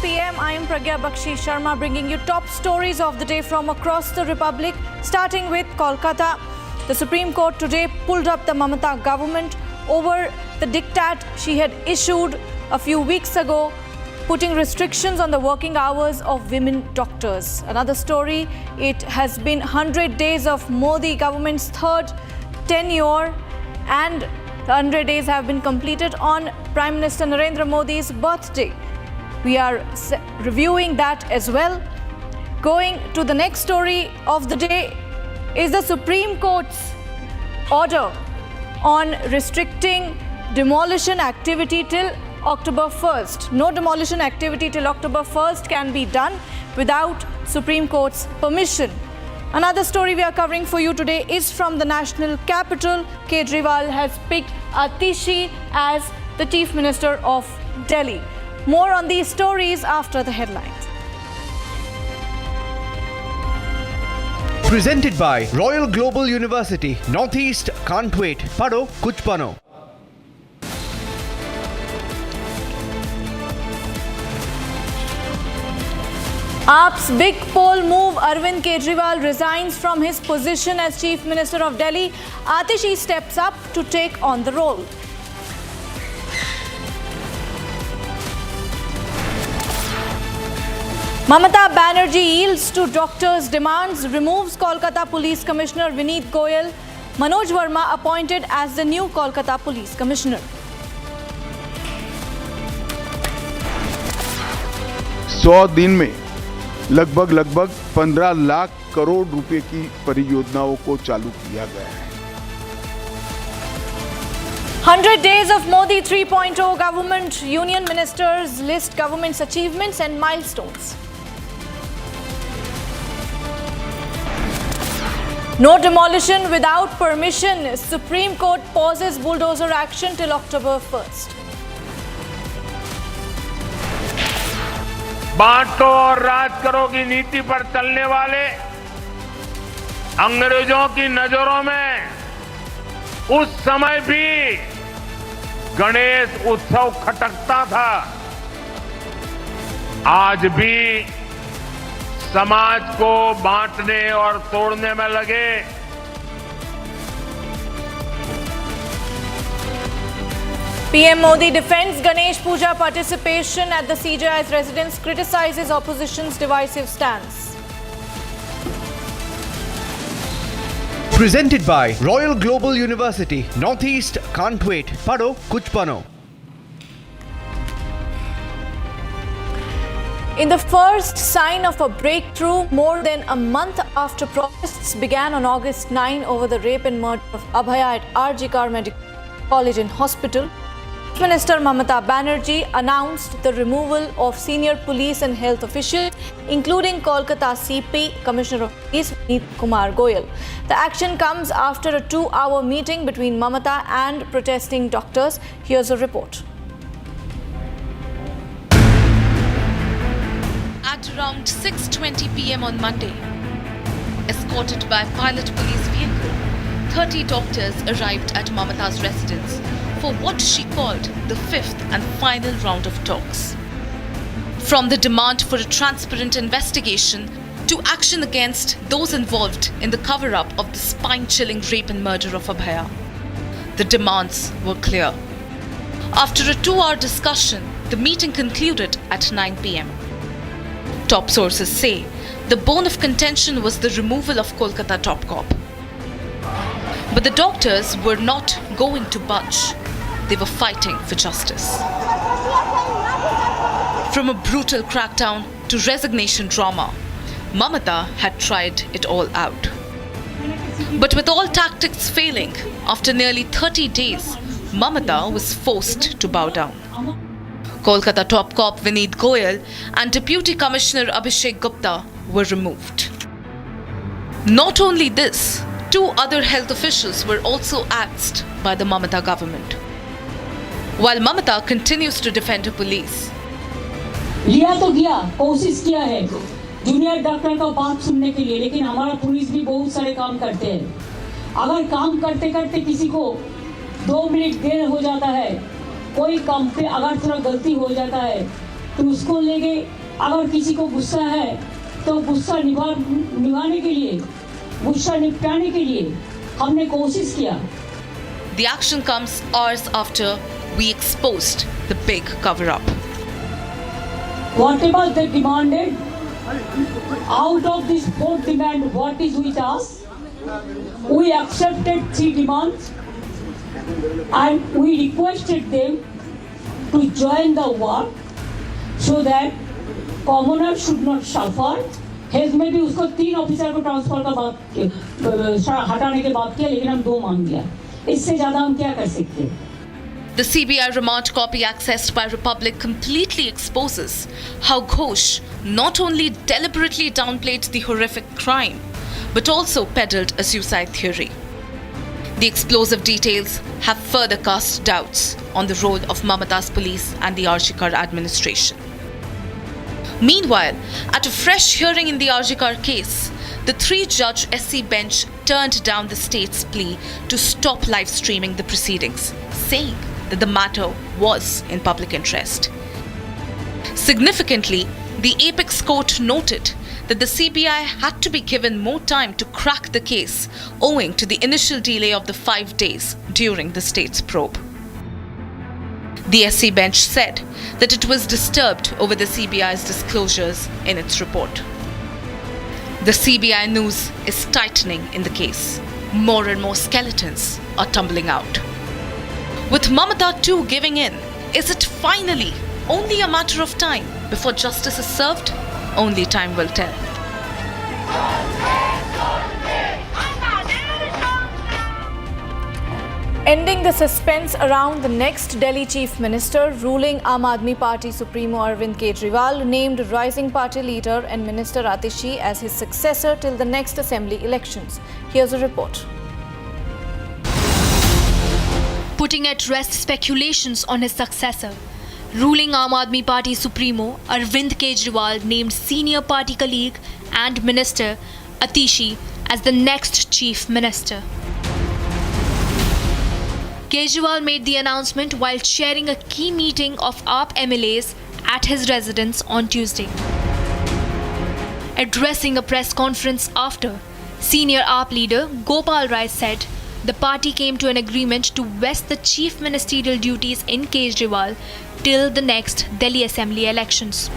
p.m. I am Pragya Bakshi Sharma bringing you top stories of the day from across the Republic, starting with Kolkata. The Supreme Court today pulled up the Mamata government over the diktat she had issued a few weeks ago, putting restrictions on the working hours of women doctors. Another story, it has been 100 days of Modi government's third tenure, and the 100 days have been completed on Prime Minister Narendra Modi's birthday. We are reviewing that as well. Going to the next story of the day is the Supreme Court's order on restricting demolition activity till October 1st. No demolition activity till October 1st can be done without Supreme Court's permission. Another story we are covering for you today is from the national capital. Kejriwal has picked Atishi as the Chief Minister of Delhi. More on these stories after the headlines. Presented by Royal Global University. Northeast can't wait. Pado kuch bano. AAP's big poll move. Arvind Kejriwal resigns from his position as Chief Minister of Delhi. Atishi steps up to take on the role. Mamata Banerjee yields to doctors' demands, removes Kolkata Police Commissioner Vineet Goyal. Manoj Verma appointed as the new Kolkata Police Commissioner. सौ दिन में लगभग 15 लाख करोड़ रुपए की परियोजनाओं को चालू किया गया है. 100 days of Modi 3.0 government. Union ministers list government's achievements and milestones. No demolition without permission. Supreme Court pauses bulldozer action till October 1st. बांटो और राज करो की नीति पर चलने वाले अंग्रेजों की नजरों में उस समय भी गणेश उत्सव खटकता था. आज भी समाज को बांटने और तोड़ने में लगे PM Modi defends Ganesh Puja participation at the CJI's residence, criticizes opposition's divisive stance. Presented by Royal Global University. Northeast can't wait. Pado kuch bano. In the first sign of a breakthrough, more than a month after protests began on August 9 over the rape and murder of Abhaya at RG Medical College and Hospital, Minister Mamata Banerjee announced the removal of senior police and health officials, including Kolkata CP, Commissioner of Police Vineet Kumar Goyal. The action comes after a 2-hour meeting between Mamata and protesting doctors. Here's a report. At around 6:20 p.m. on Monday, escorted by pilot police vehicle, 30 doctors arrived at Mamata's residence for what she called the fifth and final round of talks. From the demand for a transparent investigation to action against those involved in the cover-up of the spine-chilling rape and murder of Abhaya, the demands were clear. After a 2-hour discussion, the meeting concluded at 9 p.m. Top sources say the bone of contention was the removal of Kolkata top cop. But the doctors were not going to budge. They were fighting for justice. From a brutal crackdown to resignation drama, Mamata had tried it all out. But with all tactics failing, after nearly 30 days, Mamata was forced to bow down. Kolkata top cop Vineet Goyal and Deputy Commissioner Abhishek Gupta were removed. Not only this, 2 other health officials were also axed by the Mamata government. While Mamata continues to defend her police. लिया तो गया, कोशिश किया है junior doctor का बात सुनने के लिए, लेकिन हमारा पुलिस भी बहुत सारे काम करते हैं. अगर काम करते करते किसी को 2 मिनट देर हो जाता है, कोई काम पे अगर थोड़ा गलती हो जाता है तो उसको लेके अगर किसी को गुस्सा है तो गुस्सा निभाने के लिए, गुस्सा निपटाने के लिए हमने कोशिश किया। The action comes hours after we exposed the big cover-up. Whatever they demanded, out of this fourth demand, what is with us? We accepted 3 demands and we requested them to join the war so that commoners should not suffer. Health में भी उसको 3 officer को transfer का बात हटाने के बाद किया, लेकिन हम 2 मांग लिया। इससे ज्यादा हम क्या कर सकते हैं? The CBI remand copy accessed by Republic completely exposes how Ghosh not only deliberately downplayed the horrific crime, but also peddled a suicide theory. The explosive details have further cast doubts on the role of Mamata's police and the Arjikar administration. Meanwhile, at a fresh hearing in the Arjikar case, the 3-judge SC bench turned down the state's plea to stop live streaming the proceedings, saying that the matter was in public interest. Significantly, the apex court noted that the CBI had to be given more time to crack the case owing to the initial delay of the 5 days during the state's probe. The SC bench said that it was disturbed over the CBI's disclosures in its report. The CBI noose is tightening in the case. More and more skeletons are tumbling out. With Mamata too giving in, is it finally only a matter of time before justice is served? Only time will tell. Ending the suspense around the next Delhi Chief Minister, ruling Aam Aadmi Party Supremo Arvind Kejriwal named rising party leader and Minister Atishi as his successor till the next assembly elections. Here's a report. Putting at rest speculations on his successor, ruling Aam Aadmi Party Supremo Arvind Kejriwal named senior party colleague and minister Atishi as the next Chief Minister. Kejriwal made the announcement while chairing a key meeting of AAP MLAs at his residence on Tuesday. Addressing a press conference after, senior AAP leader Gopal Rai said the party came to an agreement to vest the chief ministerial duties in Kejriwal till the next Delhi Assembly elections.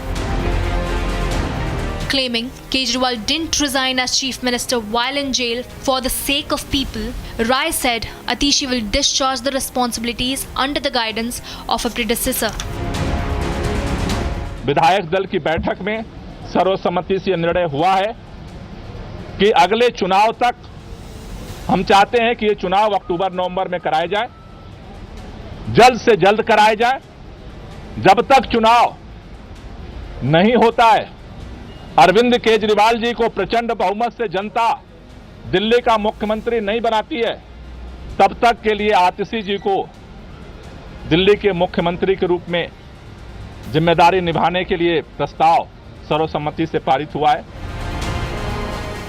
Claiming Kejriwal didn't resign as chief minister while in jail for the sake of people, Rai said Atishi will discharge the responsibilities under the guidance of a predecessor. विधायक दल की बैठक में सर्वसम्मति से निर्णय हुआ है कि अगले चुनाव तक हम चाहते हैं कि ये चुनाव अक्टूबर-नवंबर में कराए जाए, जल्द से जल्द कराए जाए। जब तक चुनाव नहीं होता है, अरविंद केजरीवाल जी को प्रचंड बहुमत से जनता दिल्ली का मुख्यमंत्री नहीं बनाती है, तब तक के लिए आतिशी जी को दिल्ली के मुख्यमंत्री के रूप में जिम्मेदारी निभाने के लिए प्रस्ताव सर्वसम्मति से पारित हुआ है।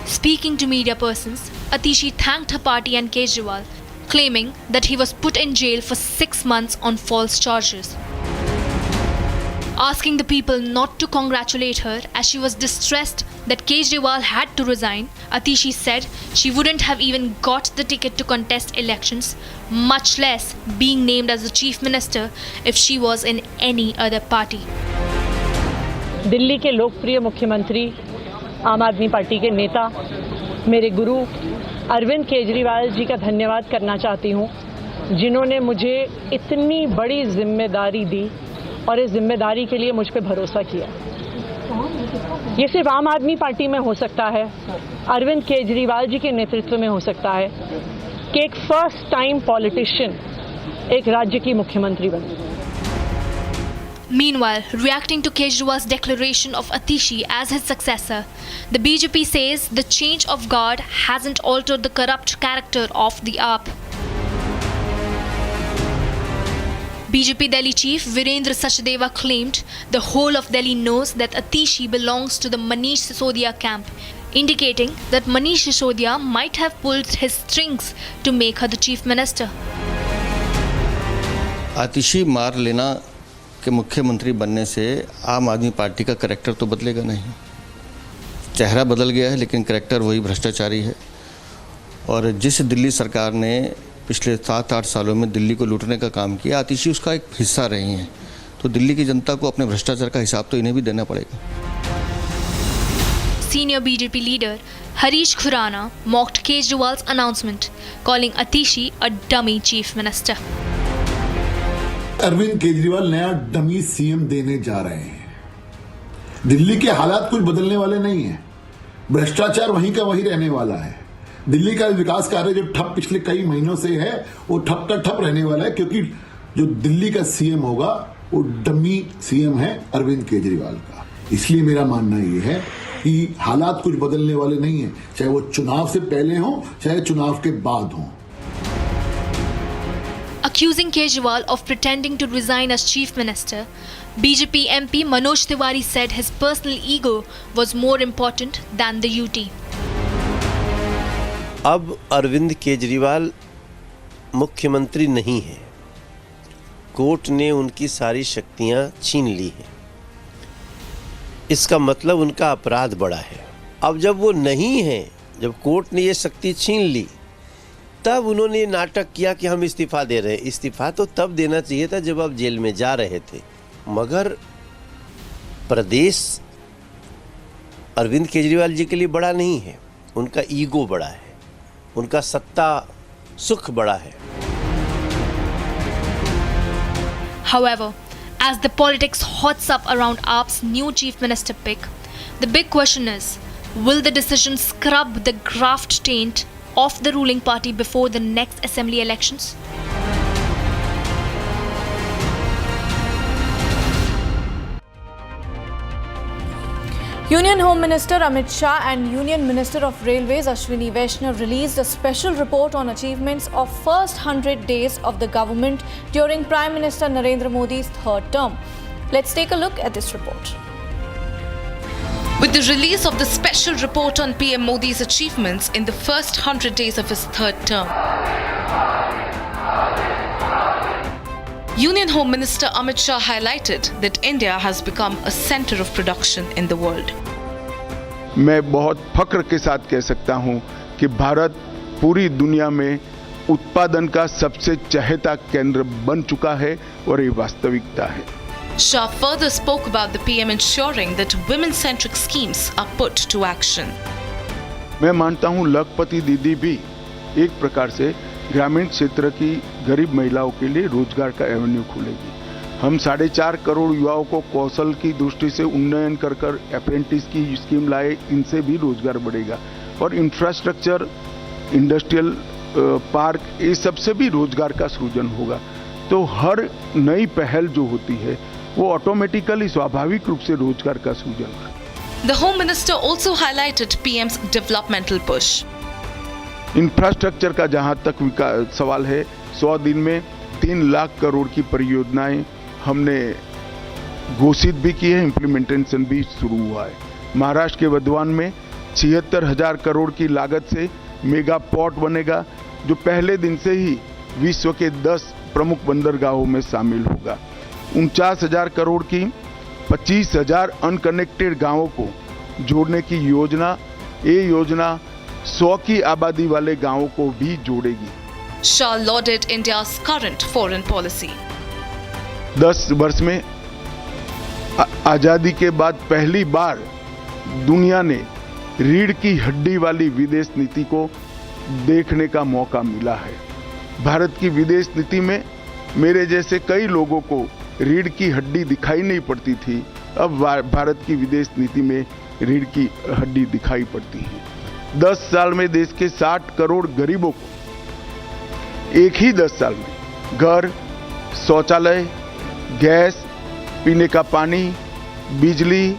Speaking to media persons, Atishi thanked her party and Kejriwal, claiming that he was put in jail for 6 months on false charges. Asking the people not to congratulate her as she was distressed that Kejriwal had to resign, Atishi said she wouldn't have even got the ticket to contest elections, much less being named as the chief minister if she was in any other party. Delhi के लोकप्रिय मुख्यमंत्री आम आदमी party के नेता मेरे गुरु अरविंद केजरीवाल जी का धन्यवाद करना चाहती हूँ, जिन्होंने मुझे इतनी बड़ी जिम्मेदारी दी और इस जिम्मेदारी के लिए मुझ पे भरोसा किया। ये सिर्फ आम आदमी पार्टी में हो सकता है, अरविंद केजरीवाल जी के नेतृत्व में हो सकता है कि एक फर्स्ट टाइम पॉलिटिशियन एक राज्य की मुख्यमंत्री बने। Meanwhile, reacting to Kejriwal's declaration of Atishi as his successor, the BJP says the change of guard hasn't altered the corrupt character of the AAP. BJP Delhi chief Virendra Sachdeva claimed the whole of Delhi knows that Atishi belongs to the Manish Sisodia camp, indicating that Manish Sisodia might have pulled his strings to make her the chief minister. Atishi Marlena के मुख्यमंत्री बनने से आम आदमी party का character तो बदलेगा नहीं। चेहरा बदल गया है लेकिन करैक्टर वही भ्रष्टाचारी है। और जिस दिल्ली सरकार ने पिछले 7-8 सालों में दिल्ली को लूटने का काम किया, आतिशी उसका एक हिस्सा रही हैं। तो दिल्ली की जनता को अपने भ्रष्टाचार का हिसाब तो इन्हें भी देना पड़ेगा। Senior BJP leader Harish Khurana mocked Kejriwal's announcement, calling Atishi a dummy chief minister. Arvind Kejriwal नया डमी सीएम देने जा रहे हैं। दिल्ली के हालात कुछ बदलने वाले नहीं हैं। भ्रष्टाचार वहीं का वहीं रहने वाला है। दिल्ली का विकास कार्य जो ठप पिछले कई महीनों से है वो ठप का ठप रहने वाला है, क्योंकि जो दिल्ली का सीएम होगा वो डमी सीएम है अरविंद केजरीवाल का। इसलिए मेरा मानना ये है कि हालात कुछ बदलने वाले नहीं है, चाहे वो चुनाव से पहले हो चाहे चुनाव के बाद हो। Accusing Kejriwal of pretending to resign as chief minister, BJP MP Manoj Tiwari said his personal ego was more important than the UT. अब अरविंद केजरीवाल मुख्यमंत्री नहीं है। कोर्ट ने उनकी सारी शक्तियां छीन ली हैं। इसका मतलब उनका अपराध बड़ा है। अब जब वो नहीं है, जब कोर्ट ने ये शक्ति छीन ली, तब उन्होंने नाटक किया कि हम इस्तीफा दे रहे हैं। इस्तीफा तो तब देना चाहिए था जब आप जेल में जा रहे थे। मगर प्रदेश अरविंद केजरीवाल जी के लिए बड़ा नहीं है, उनका ईगो बड़ा है, उनका सत्ता सुख बड़ा है। However, as the politics hots up around AAP's new chief minister pick, the big question is, will the decision scrub the graft taint of the ruling party before the next assembly elections? Union Home Minister Amit Shah and Union Minister of Railways Ashwini Vaishnav released a special report on achievements of first 100 days of the government during Prime Minister Narendra Modi's third term. Let's take a look at this report. With the release of the special report on PM Modi's achievements in the first 100 days of his third term, Union Home Minister Amit Shah highlighted that India has become a center of production in the world. मैं बहुत फख्र के साथ कह सकता हूं कि भारत पूरी दुनिया में उत्पादन का सबसे चहेता केंद्र बन चुका है और ये वास्तविकता है। Shah further spoke about the PM ensuring that women-centric schemes are put to action. मैं मानता हूं लखपति दीदी भी एक प्रकार से ग्रामीण क्षेत्र की गरीब महिलाओं के लिए रोजगार का एवेन्यू खोलेगी। हम 4.5 करोड़ युवाओं को कौशल की दृष्टि से उन्नयन कर अप्रेंटिस की स्कीम लाए, इनसे भी रोजगार बढ़ेगा। और इंफ्रास्ट्रक्चर, इंडस्ट्रियल पार्क, ये सबसे भी रोजगार का सृजन होगा। तो हर नई पहल जो होती है वो ऑटोमेटिकली स्वाभाविक रूप से रोजगार का सृजन है। The Home Minister also highlighted PM's developmental push. Infrastructure का जहां तक सवाल है, 100 दिन में 3 लाख करोड़ की परियोजनाएं हमने घोषित भी की है, इम्प्लीमेंटेशन भी शुरू हुआ है। महाराष्ट्र के वधवान में 76,000 करोड़ की लागत से मेगा पोर्ट बनेगा, जो पहले दिन से ही विश्व के 10 प्रमुख बंदरगाहों में शामिल होगा। 49,000 करोड़ की 25,000 अनकनेक्टेड गांवों को जोड़ने की योजना, ये योजना 100 की आबादी वाले गांवों को भी जोड़ेगी। Shah lauded India's current foreign policy. 10 वर्ष में आजादी के बाद पहली बार दुनिया ने रीढ़ की हड्डी वाली विदेश नीति को देखने का मौका मिला है। भारत की विदेश नीति में मेरे जैसे कई लोगों को रीढ़ की हड्डी दिखाई नहीं पड़ती थी, अब भारत की विदेश नीति में रीढ़ की हड्डी दिखाई पड़ती है। 10 साल में देश के 60 करोड़ गरीबों को एक ही 10 साल में घर, शौचालय, गैस, पीने का पानी, बिजली,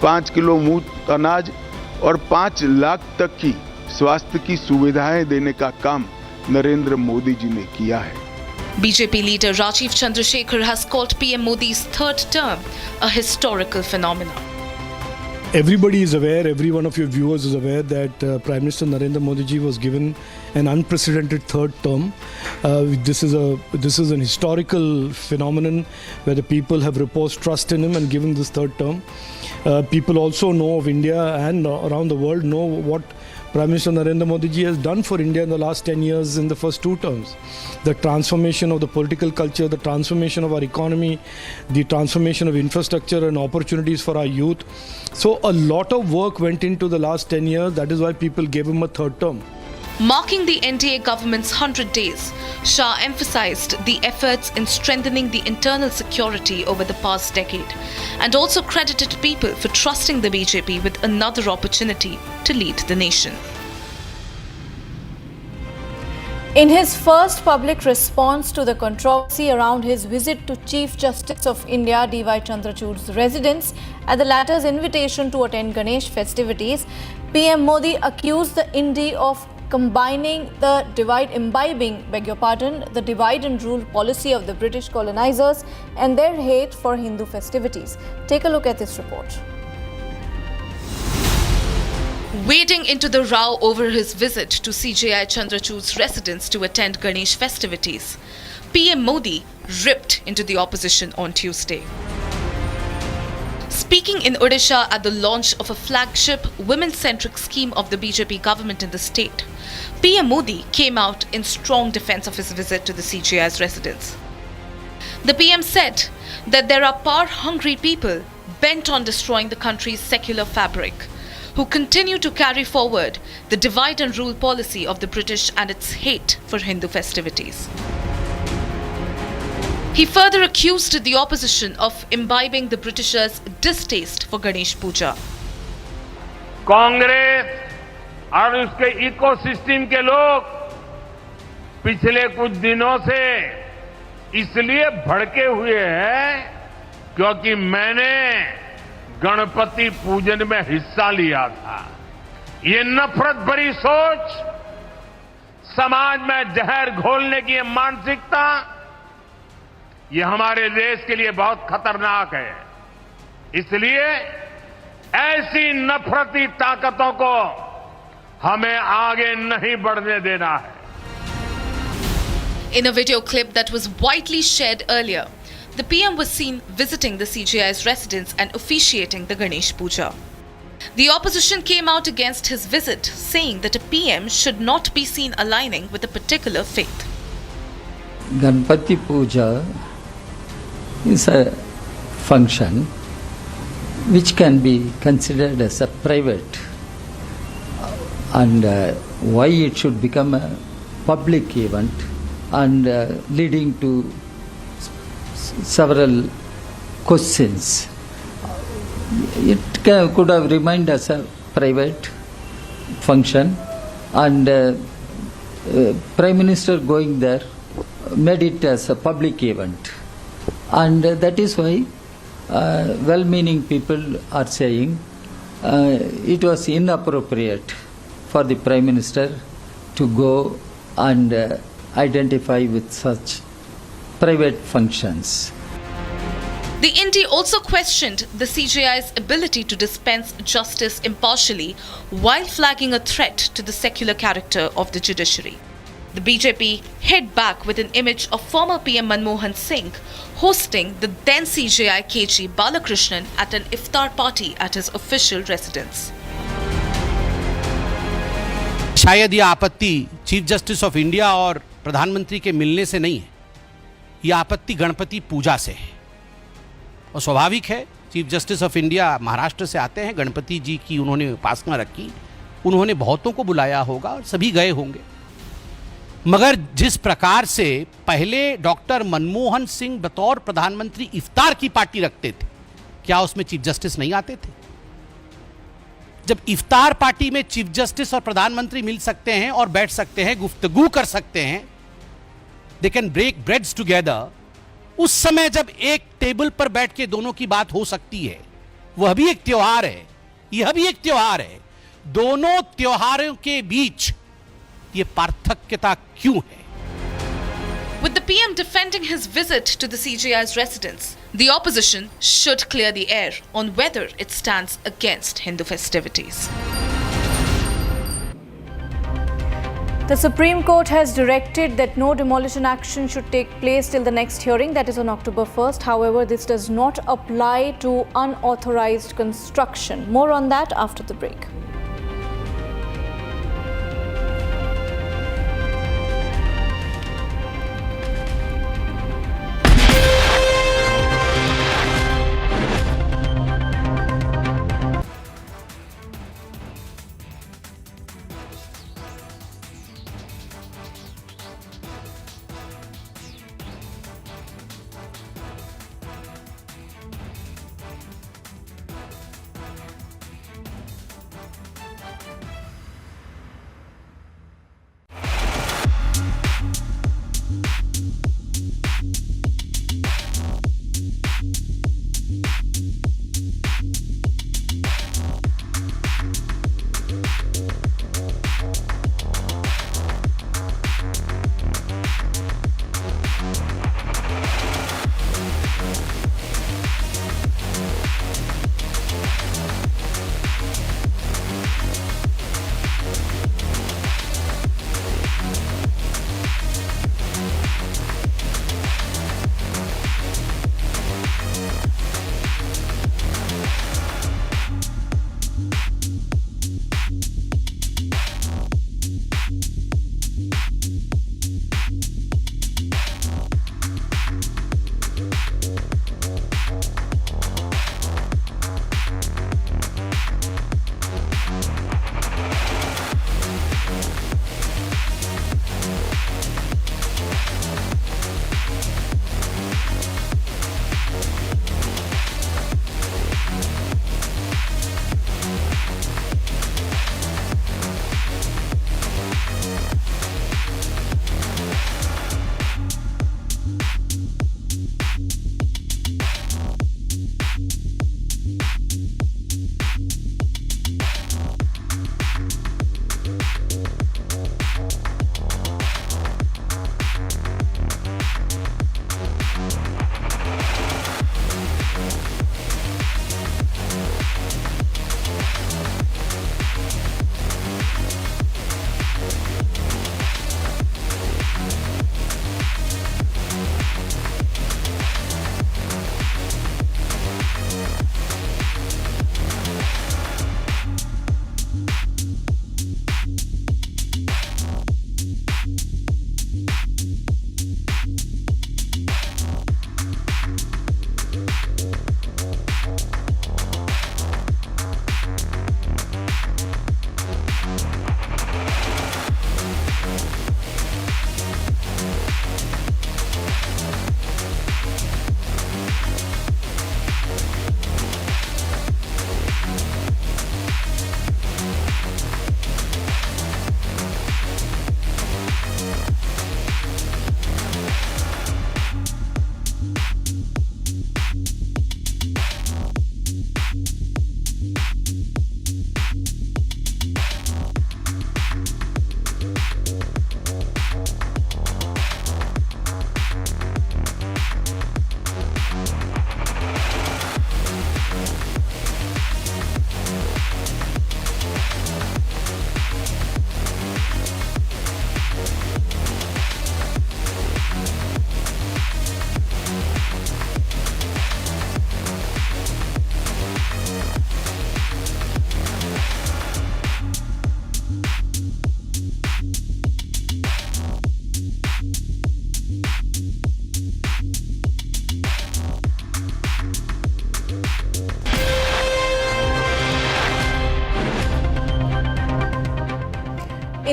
5 किलो मुफ्त अनाज और 5 लाख तक की स्वास्थ्य की सुविधाएं देने का काम नरेंद्र मोदी जी ने किया है। BJP leader Rajiv Chandrasekhar has called PM Modi's third term a historical phenomenon. Everybody is aware, every one of your viewers is aware that Prime Minister Narendra Modi ji was given an unprecedented third term. This is an historical phenomenon where the people have reposed trust in him and given this third term. People also know of India and around the world know what Prime Minister Narendra Modi ji has done for India in the last 10 years in the first 2 terms. The transformation of the political culture, the transformation of our economy, the transformation of infrastructure and opportunities for our youth. So a lot of work went into the last 10 years. That is why people gave him a third term. Marking the NDA government's 100 days, Shah emphasized the efforts in strengthening the internal security over the past decade and also credited people for trusting the BJP with another opportunity to lead the nation. In his first public response to the controversy around his visit to Chief Justice of India D.Y. Chandrachud's residence at the latter's invitation to attend Ganesh festivities, PM Modi accused the India of imbibing the divide and rule policy of the British colonizers and their hate for Hindu festivities. Take a look at this report. Wading into the row over his visit to CJI Chandrachud's residence to attend Ganesh festivities, PM Modi ripped into the opposition on Tuesday. Speaking in Odisha at the launch of a flagship women-centric scheme of the BJP government in the state, PM Modi came out in strong defense of his visit to the CJI's residence. The PM said that there are power-hungry people bent on destroying the country's secular fabric, who continue to carry forward the divide and rule policy of the British and its hate for Hindu festivities. He further accused the opposition of imbibing the Britishers' distaste for Ganesh Puja. Congress और उसके ecosystem के लोग पिछले कुछ दिनों से इसलिए भड़के हुए हैं क्योंकि मैंने गणपति पूजन में हिस्सा लिया था। ये नफरत भरी सोच, समाज में जहर घोलने की ये मानसिकता, ये हमारे देश के लिए बहुत खतरनाक है। इसलिए ऐसी नफरती ताकतों को हमें आगे नहीं बढ़ने देना है। In a video clip that was widely shared earlier, the PM was seen visiting the CJI's residence and officiating the Ganesh Puja. The opposition came out against his visit, saying that a PM should not be seen aligning with a particular faith. Ganpati Puja is a function which can be considered as a private, and why it should become a public event and leading to several questions. It could have remained as a private function, and Prime Minister going there made it as a public event, and that is why well-meaning people are saying it was inappropriate for the Prime Minister to go and identify with such private functions. The Indy also questioned the CJI's ability to dispense justice impartially while flagging a threat to the secular character of the judiciary. The BJP hit back with an image of former PM Manmohan Singh hosting the then CJI KG Balakrishnan at an iftar party at his official residence. शायद यह आपत्ति chief justice of India और प्रधानमंत्री के मिलने से नहीं है, यह आपत्ति गणपति पूजा से है। और स्वाभाविक है, chief justice of India Maharashtra से आते हैं, गणपति जी की उन्होंने उपासना रखी, उन्होंने बहुतों को बुलाया होगा और सभी गए होंगे। मगर जिस प्रकार से पहले डॉक्टर मनमोहन सिंह बतौर प्रधानमंत्री इफ्तार की पार्टी रखते थे, क्या उसमें चीफ जस्टिस नहीं आते थे? जब इफ्तार पार्टी में चीफ जस्टिस और प्रधानमंत्री मिल सकते हैं और बैठ सकते हैं, गुफ्तगू कर सकते हैं, they can break breads together, उस समय जब एक टेबल पर बैठ के दोनों की बात हो सकती है, वह भी एक त्योहार है, यह भी एक त्योहार है। दोनों त्योहारों के बीच ये पार्थक्यता क्यों है? With the PM defending his visit to the CJI's residence, the opposition should clear the air on whether it stands against Hindu festivities. The Supreme Court has directed that no demolition action should take place till the next hearing, that is on October 1st. However, this does not apply to unauthorized construction. More on that after the break.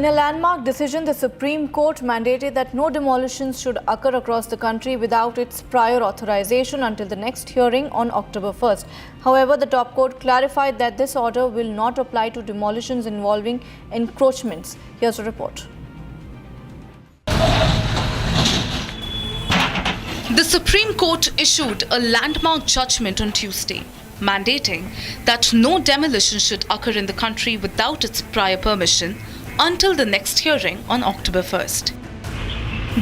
In a landmark decision, the Supreme Court mandated that no demolitions should occur across the country without its prior authorization until the next hearing on October 1st. However, the top court clarified that this order will not apply to demolitions involving encroachments. Here's a report. The Supreme Court issued a landmark judgment on Tuesday, mandating that no demolition should occur in the country without its prior permission until the next hearing on October 1st.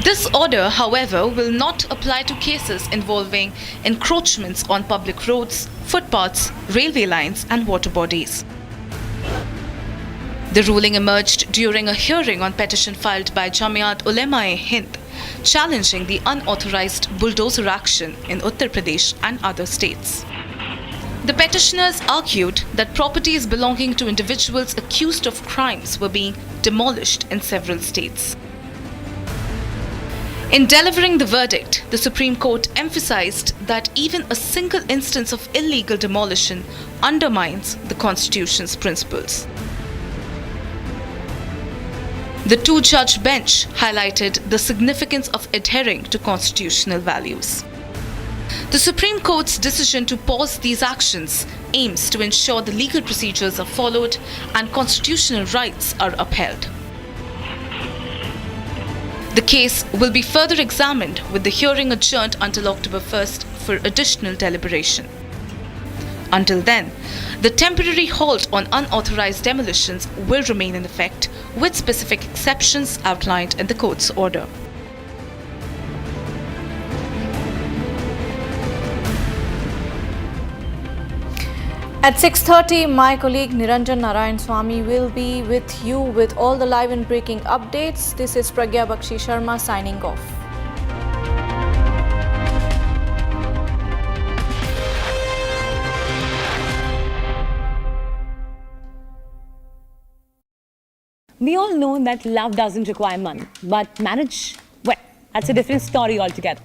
This order, however, will not apply to cases involving encroachments on public roads, footpaths, railway lines and water bodies. The ruling emerged during a hearing on petition filed by Jamiat Ulema-e-Hind, challenging the unauthorized bulldozer action in Uttar Pradesh and other states. The petitioners argued that properties belonging to individuals accused of crimes were being demolished in several states. In delivering the verdict, the Supreme Court emphasized that even a single instance of illegal demolition undermines the Constitution's principles. The two-judge bench highlighted the significance of adhering to constitutional values. The Supreme Court's decision to pause these actions aims to ensure the legal procedures are followed and constitutional rights are upheld. The case will be further examined with the hearing adjourned until October 1st for additional deliberation. Until then, the temporary halt on unauthorized demolitions will remain in effect, with specific exceptions outlined in the court's order. At 6:30, my colleague Niranjan Narayan Swami will be with you with all the live and breaking updates. This is Pragya Bakshi Sharma signing off. We all know that love doesn't require money, but marriage, well, that's a different story altogether.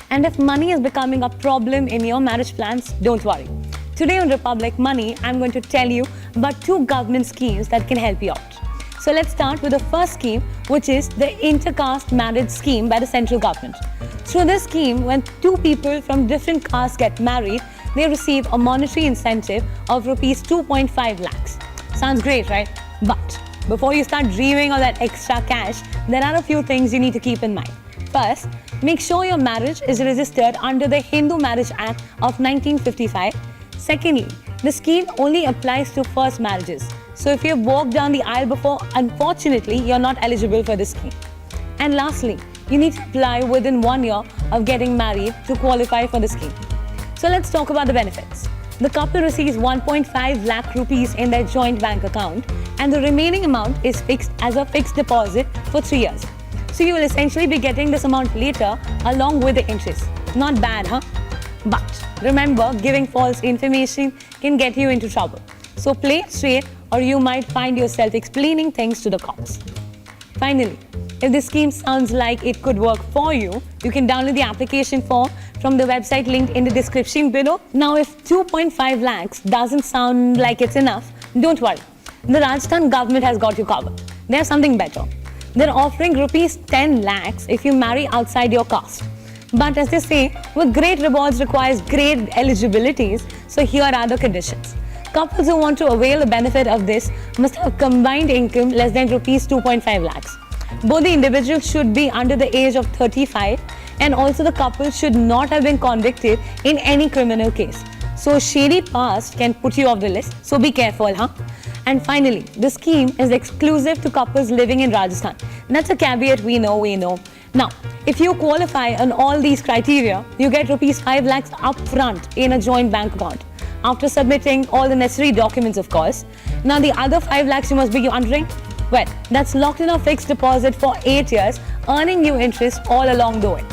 And if money is becoming a problem in your marriage plans, don't worry. Today on Republic Money, I'm going to tell you about two government schemes that can help you out. So let's start with the first scheme, which is the intercaste marriage scheme by the central government. Through this scheme, when two people from different castes get married, they receive a monetary incentive of rupees 2.5 lakhs. Sounds great, right? But before you start dreaming of that extra cash, there are a few things you need to keep in mind. First, make sure your marriage is registered under the Hindu Marriage Act of 1955. Secondly, the scheme only applies to first marriages. So if you've walked down the aisle before, unfortunately, you're not eligible for this scheme. And lastly, you need to apply within 1 year of getting married to qualify for the scheme. So let's talk about the benefits. The couple receives 1.5 lakh rupees in their joint bank account, and the remaining amount is fixed as a fixed deposit for 3 years. So you will essentially be getting this amount later along with the interest. Not bad, huh? But remember, giving false information can get you into trouble. So play it straight, or you might find yourself explaining things to the cops. Finally, if this scheme sounds like it could work for you, you can download the application form from the website linked in the description below. Now, if 2.5 lakhs doesn't sound like it's enough, don't worry. The Rajasthan government has got you covered. They have something better. They're offering rupees 10 lakhs if you marry outside your caste. But as they say, with great rewards requires great eligibilities, so here are the conditions. Couples who want to avail the benefit of this must have combined income less than rupees 2.5 lakhs. Both the individuals should be under the age of 35, and also the couple should not have been convicted in any criminal case. So shady past can put you off the list, so be careful, huh? And finally, the scheme is exclusive to couples living in Rajasthan. That's a caveat we know. Now, if you qualify on all these criteria, you get rupees 5 lakhs upfront in a joint bank account, after submitting all the necessary documents, of course. Now, the other 5 lakhs you must be wondering, well, that's locked in a fixed deposit for 8 years, earning you interest all along the way.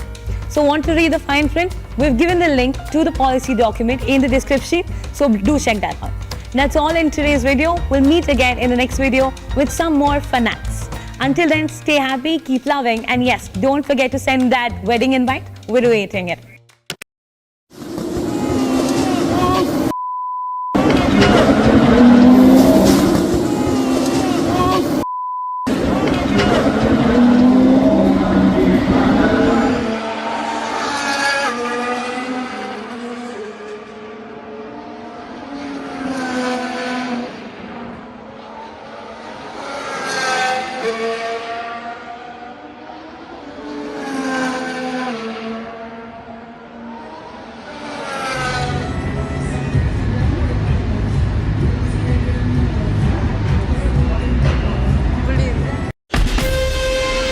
So want to read the fine print? We've given the link to the policy document in the description, so do check that out. That's all in today's video. We'll meet again in the next video with some more finance. Until then, stay happy, keep loving, and yes, don't forget to send that wedding invite. We're waiting it.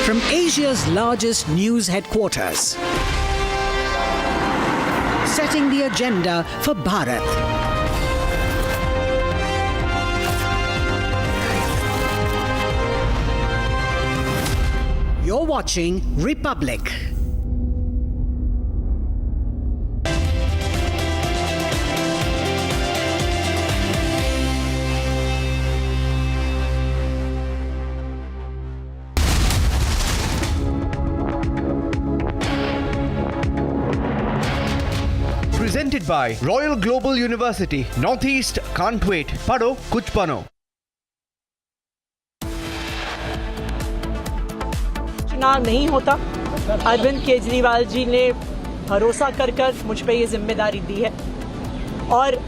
From Asia's largest news headquarters, setting the agenda for Bharat. You're watching Republic. Presented by Royal Global University. Northeast can't wait. Pado kuch bano. चुनाव नहीं होता, अरविंद केजरीवाल जी ने भरोसा कर मुझ पे ये जिम्मेदारी दी है और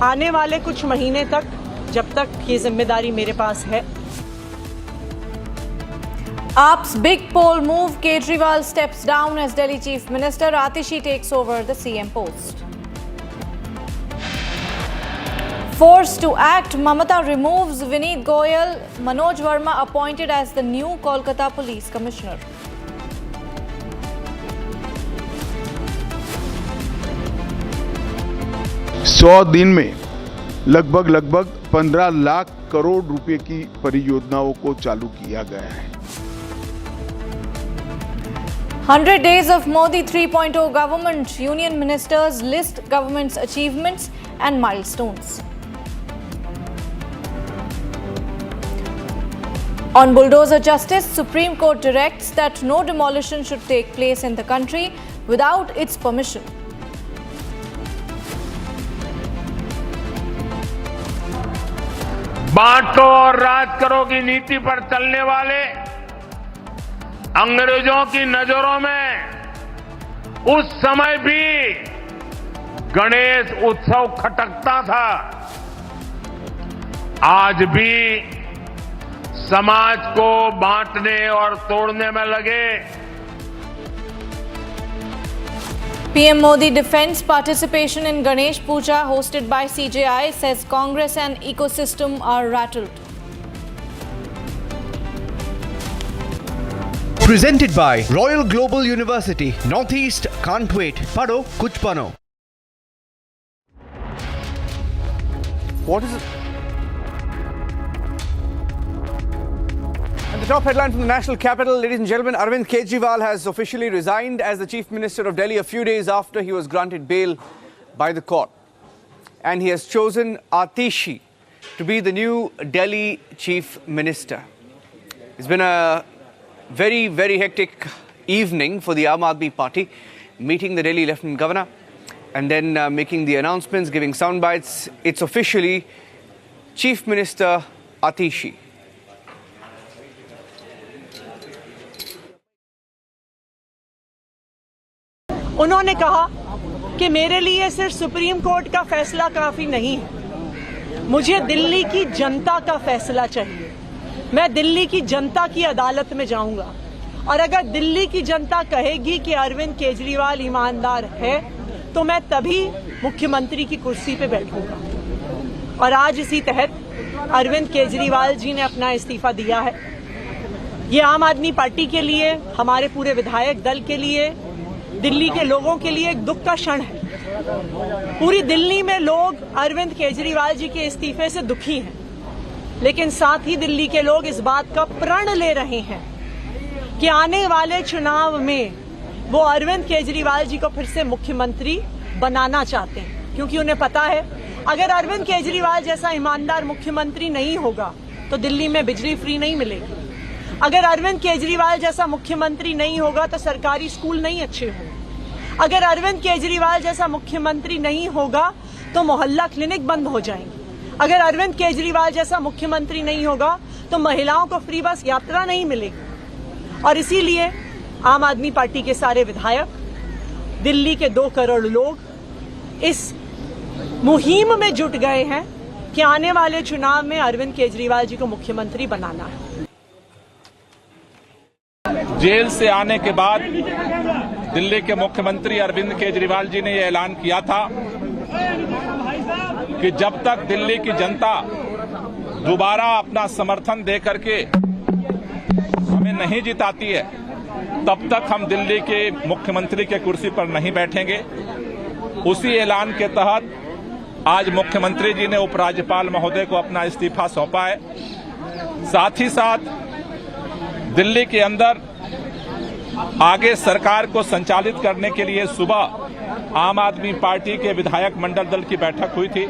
आने वाले कुछ महीने तक, जब तक ये जिम्मेदारी मेरे पास है। AAP's big poll move, Kejriwal steps down as Delhi Chief Minister, Atishi takes over the CM post. Forced to act, Mamata removes Vineet Goyal, Manoj Verma appointed as the new Kolkata Police Commissioner. सौ दिन में लगभग 15 लाख करोड़ रुपए की परियोजनाओं को चालू किया गया है। 100 days of Modi 3.0 government, union ministers list government's achievements and milestones. On bulldozer justice, Supreme Court directs that no demolition should take place in the country without its permission. बांटो और राज करो की नीति पर चलने वाले अंग्रेजों की नजरों में उस समय भी गणेश उत्सव खटकता था। आज भी समाज को बांटने और तोड़ने में लगे। PM Modi defends participation in Ganesh Puja hosted by CJI, says Congress and ecosystem are rattled. Presented by Royal Global University. Northeast can't wait. Pado kuch bano. What is it? And the top headline from the national capital, ladies and gentlemen, Arvind Kejriwal has officially resigned as the Chief Minister of Delhi a few days after he was granted bail by the court. And he has chosen Atishi to be the new Delhi Chief Minister. It's been a very hectic evening for the Aam Aadmi Party, meeting the Delhi Lieutenant Governor and then making the announcements, giving sound bites. It's officially Chief Minister Atishi. उन्होंने कहा कि मेरे लिए सिर्फ supreme court का फैसला काफी नहीं है, मुझे दिल्ली की जनता का फैसला चाहिए। मैं दिल्ली की जनता की अदालत में जाऊंगा और अगर दिल्ली की जनता कहेगी कि अरविंद केजरीवाल ईमानदार है तो मैं तभी मुख्यमंत्री की कुर्सी पे बैठूंगा। और आज इसी तहत अरविंद केजरीवाल जी ने अपना इस्तीफा दिया है। ये आम आदमी पार्टी के लिए, हमारे पूरे विधायक दल के लिए, दिल्ली के लोगों के लिए एक दुख का क्षण है। पूरी दिल्ली में लोग अरविंद केजरीवाल जी के इस्तीफे से दुखी हैं, लेकिन साथ ही दिल्ली के लोग इस बात का प्रण ले रहे हैं कि आने वाले चुनाव में वो अरविंद केजरीवाल जी को फिर से मुख्यमंत्री बनाना चाहते हैं, क्योंकि उन्हें पता है अगर अरविंद केजरीवाल जैसा ईमानदार मुख्यमंत्री नहीं होगा तो दिल्ली में बिजली फ्री नहीं मिलेगी। अगर अरविंद केजरीवाल जैसा मुख्यमंत्री नहीं होगा तो सरकारी स्कूल नहीं अच्छे होंगे। अगर अरविंद केजरीवाल जैसा मुख्यमंत्री नहीं होगा तो मोहल्ला क्लिनिक बंद हो जाएंगे। अगर अरविंद केजरीवाल जैसा मुख्यमंत्री नहीं होगा तो महिलाओं को फ्री बस यात्रा नहीं मिलेगी। और इसीलिए आम आदमी पार्टी के सारे विधायक, दिल्ली के 2 करोड़ लोग इस मुहिम में जुट गए हैं कि आने वाले चुनाव में अरविंद केजरीवाल जी को मुख्यमंत्री बनाना है। जेल से आने के बाद दिल्ली के मुख्यमंत्री अरविंद केजरीवाल जी ने यह ऐलान किया था कि जब तक दिल्ली की जनता दोबारा अपना समर्थन दे करके हमें नहीं जिताती है, तब तक हम दिल्ली के मुख्यमंत्री के कुर्सी पर नहीं बैठेंगे। उसी ऐलान के तहत आज मुख्यमंत्री जी ने उपराज्यपाल महोदय को अपना इस्तीफा सौंपा है। साथ ही साथ दिल्ली के अंदर आगे सरकार को संचालित करने के लिए सुबह आम आदमी पार्टी के विधायक मंडल दल की बैठक हुई थी।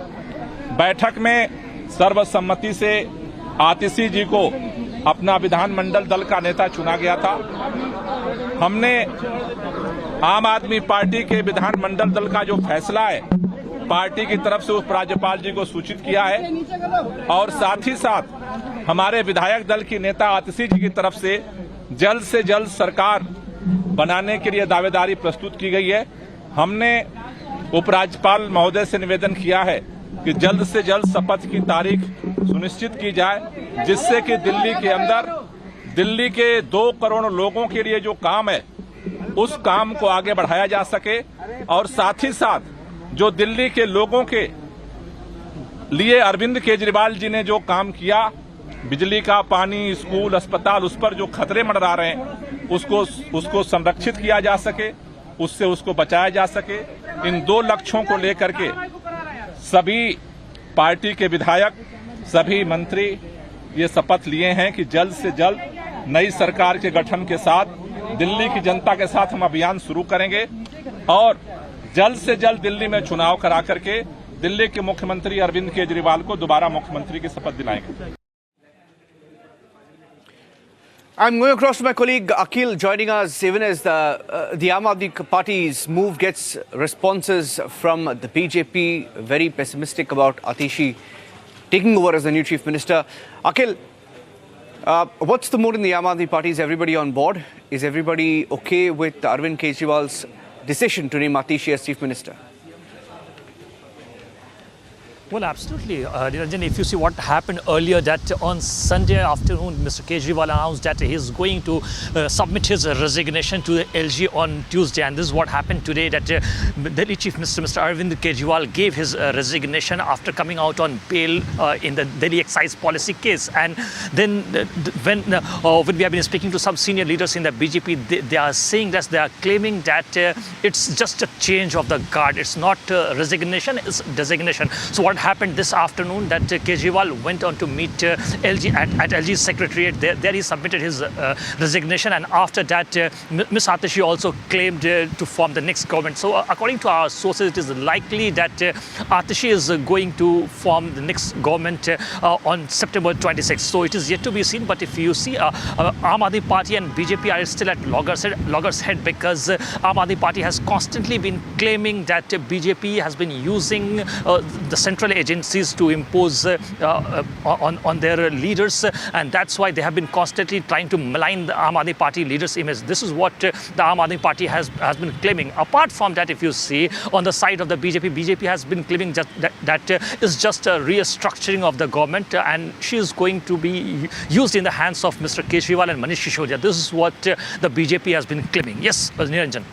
बैठक में सर्वसम्मति से आतिशी जी को अपना विधानमंडल दल का नेता चुना गया था। हमने आम आदमी पार्टी के विधानमंडल दल का जो फैसला है पार्टी की तरफ से उपराज्यपाल जी को सूचित किया है और साथ ही साथ हमारे विधायक दल की नेता आतिशी जी की तरफ से जल्द सरकार बनाने के लिए दावेदारी प्रस्तुत की गई है। हमने उपराज्यपाल महोदय से निवेदन किया है कि जल्द से जल्द शपथ की तारीख सुनिश्चित की जाए, जिससे कि दिल्ली के अंदर दिल्ली के 2 करोड़ लोगों के लिए जो काम है उस काम को आगे बढ़ाया जा सके और साथ ही साथ जो दिल्ली के लोगों के लिए अरविंद केजरीवाल जी ने जो काम किया, बिजली का, पानी, स्कूल, अस्पताल, उस पर जो खतरे मंडरा रहे हैं उसको संरक्षित किया जा सके, उससे उसको बचाया जा सके। इन 2 लक्ष्यों को लेकर के सभी पार्टी के विधायक, सभी मंत्री ये शपथ लिए हैं कि जल्द से जल्द नई सरकार के गठन के साथ दिल्ली की जनता के साथ हम अभियान शुरू करेंगे और जल्द से जल्द दिल्ली में चुनाव करा करके दिल्ली के मुख्यमंत्री अरविंद केजरीवाल को दोबारा मुख्यमंत्री की शपथ दिलाएंगे। I'm going across to my colleague Akhil, joining us even as the Aam Aadmi Party's move gets responses from the BJP, very pessimistic about Atishi taking over as the new chief minister. Akhil, what's the mood in the Aam Aadmi Party? Is everybody on board? Is everybody okay with Arvind Kejriwal's decision to name Atishi as chief minister? Well, absolutely, Niranjan. If you see what happened earlier, that on Sunday afternoon, Mr. Kejriwal announced that he is going to submit his resignation to the LG on Tuesday, and this is what happened today. That Delhi Chief Minister, Mr. Arvind Kejriwal, gave his resignation after coming out on bail in the Delhi excise policy case. And then, when we have been speaking to some senior leaders in the BJP, they are saying that they are claiming that it's just a change of the guard. It's not resignation; it's designation. So what happened this afternoon that Kejriwal went on to meet LG at LG's secretariat. There he submitted his resignation, and after that Ms. Atishi also claimed to form the next government. So according to our sources, it is likely that Atishi is going to form the next government on September 26th. So it is yet to be seen, but if you see Aam Aadmi Party and BJP are still at loggerheads because Aam Aadmi Party has constantly been claiming that BJP has been using the central agencies to impose on their leaders, and that's why they have been constantly trying to malign the Aam Aadmi Party leaders' image. This is what the Aam Aadmi Party has been claiming. Apart from that, if you see on the side of the BJP has been claiming just that is just a restructuring of the government, and she is going to be used in the hands of Mr. Kejriwal and Manish Sisodiya. This is what the BJP has been claiming. Yes, Niranjan.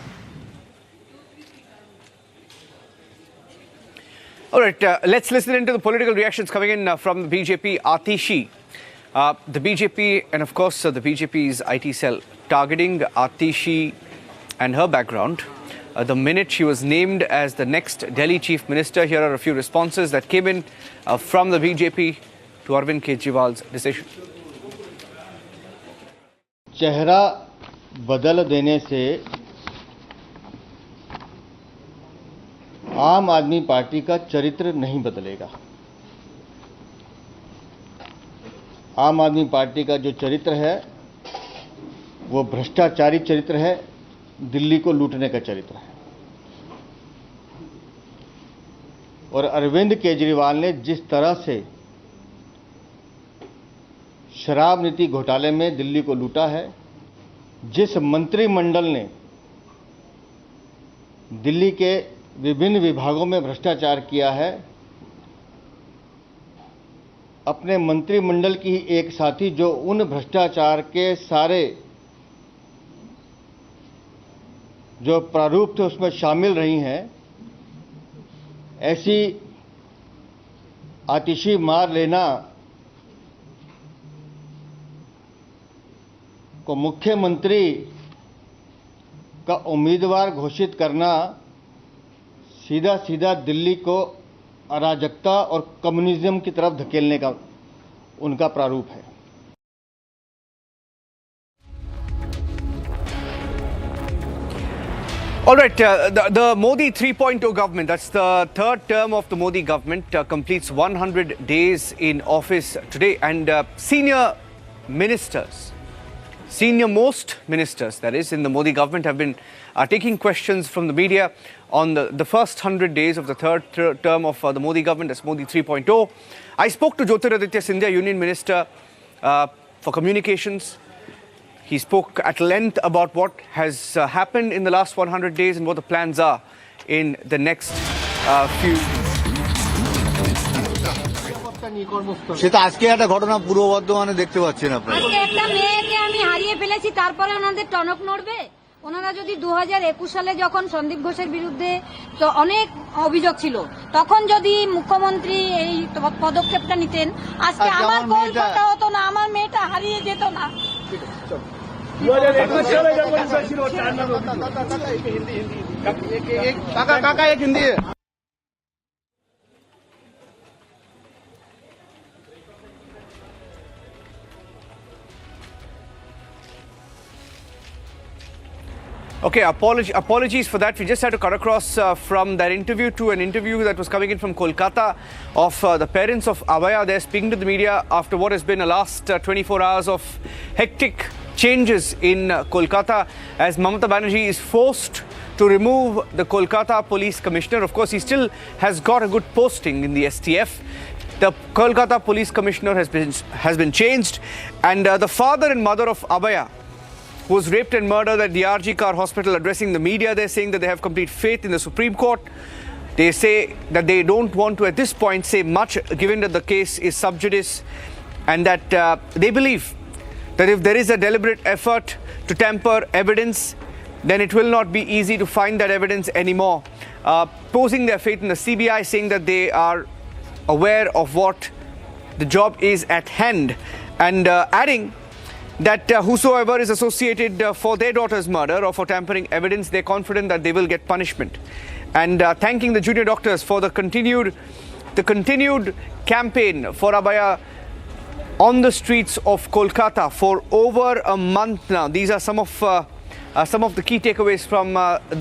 All right, let's listen into the political reactions coming in from the BJP. Atishi, the BJP and of course the BJP's IT cell targeting Atishi and her background. The minute she was named as the next Delhi chief minister, here are a few responses that came in from the BJP to Arvind Kejriwal's decision. चेहरा बदल देने से आम आदमी party का चरित्र नहीं बदलेगा। आम आदमी पार्टी का जो चरित्र है वो भ्रष्टाचारी चरित्र है, दिल्ली को लूटने का चरित्र है। और अरविंद केजरीवाल ने जिस तरह से शराब नीति घोटाले में दिल्ली को लूटा है, जिस मंत्रिमंडल ने दिल्ली के विभिन्न विभागों में भ्रष्टाचार किया है, अपने मंत्रिमंडल की ही एक साथी जो उन भ्रष्टाचार के सारे जो प्रारूप थे उसमें शामिल रही हैं, ऐसी आतिशी मारलेना को मुख्यमंत्री का उम्मीदवार घोषित करना सीधा सीधा दिल्ली को अराजकता और कम्युनिज्म की तरफ धकेलने का उनका प्रारूप है। All right, the Modi 3.0 government, that's the third term of the Modi government, completes 100 days in office today. And senior most ministers, that is, in the Modi government have been taking questions from the media on the first 100 days of the third term of the Modi government, that's Modi 3.0. I spoke to Jyotiraditya Scindia, Union Minister for Communications. He spoke at length about what has happened in the last 100 days and what the plans are in the next few. সেটা আজকে একটা ঘটনা পূর্ব বর্ধমানে দেখতে পাচ্ছেন আপনারা। আজকে একটা মেয়েকে আমি হারিয়ে ফেলেছি, তারপরে ওনাদের টনক নড়বে? ওনারা যদি 2021 সালে যখন সন্দীপ ঘোষের বিরুদ্ধে তো অনেক অভিযোগ ছিল, তখন যদি মুখ্যমন্ত্রী এই পদক্ষেপটা নিতেন, আজকে আমার কলকাতা হতো না, আমার মেয়েটা হারিয়ে যেত না। Okay, apologies for that. We just had to cut across from that interview to an interview that was coming in from Kolkata of the parents of Abhaya. They're speaking to the media after what has been the last 24 hours of hectic changes in Kolkata, as Mamata Banerjee is forced to remove the Kolkata Police Commissioner. Of course, he still has got a good posting in the STF. The Kolkata Police Commissioner has been changed, and the father and mother of Abhaya, who was raped and murdered at the RG Kar Hospital, addressing the media, they're saying that they have complete faith in the Supreme Court. They say that they don't want to, at this point, say much, given that the case is sub judice, and that they believe that if there is a deliberate effort to tamper evidence, then it will not be easy to find that evidence anymore. Posing their faith in the CBI, saying that they are aware of what the job is at hand, and adding that whosoever is associated for their daughter's murder or for tampering evidence, they're confident that they will get punishment. And thanking the junior doctors for the continued campaign for Abhaya on the streets of Kolkata for over a month now. These are some of the key takeaways from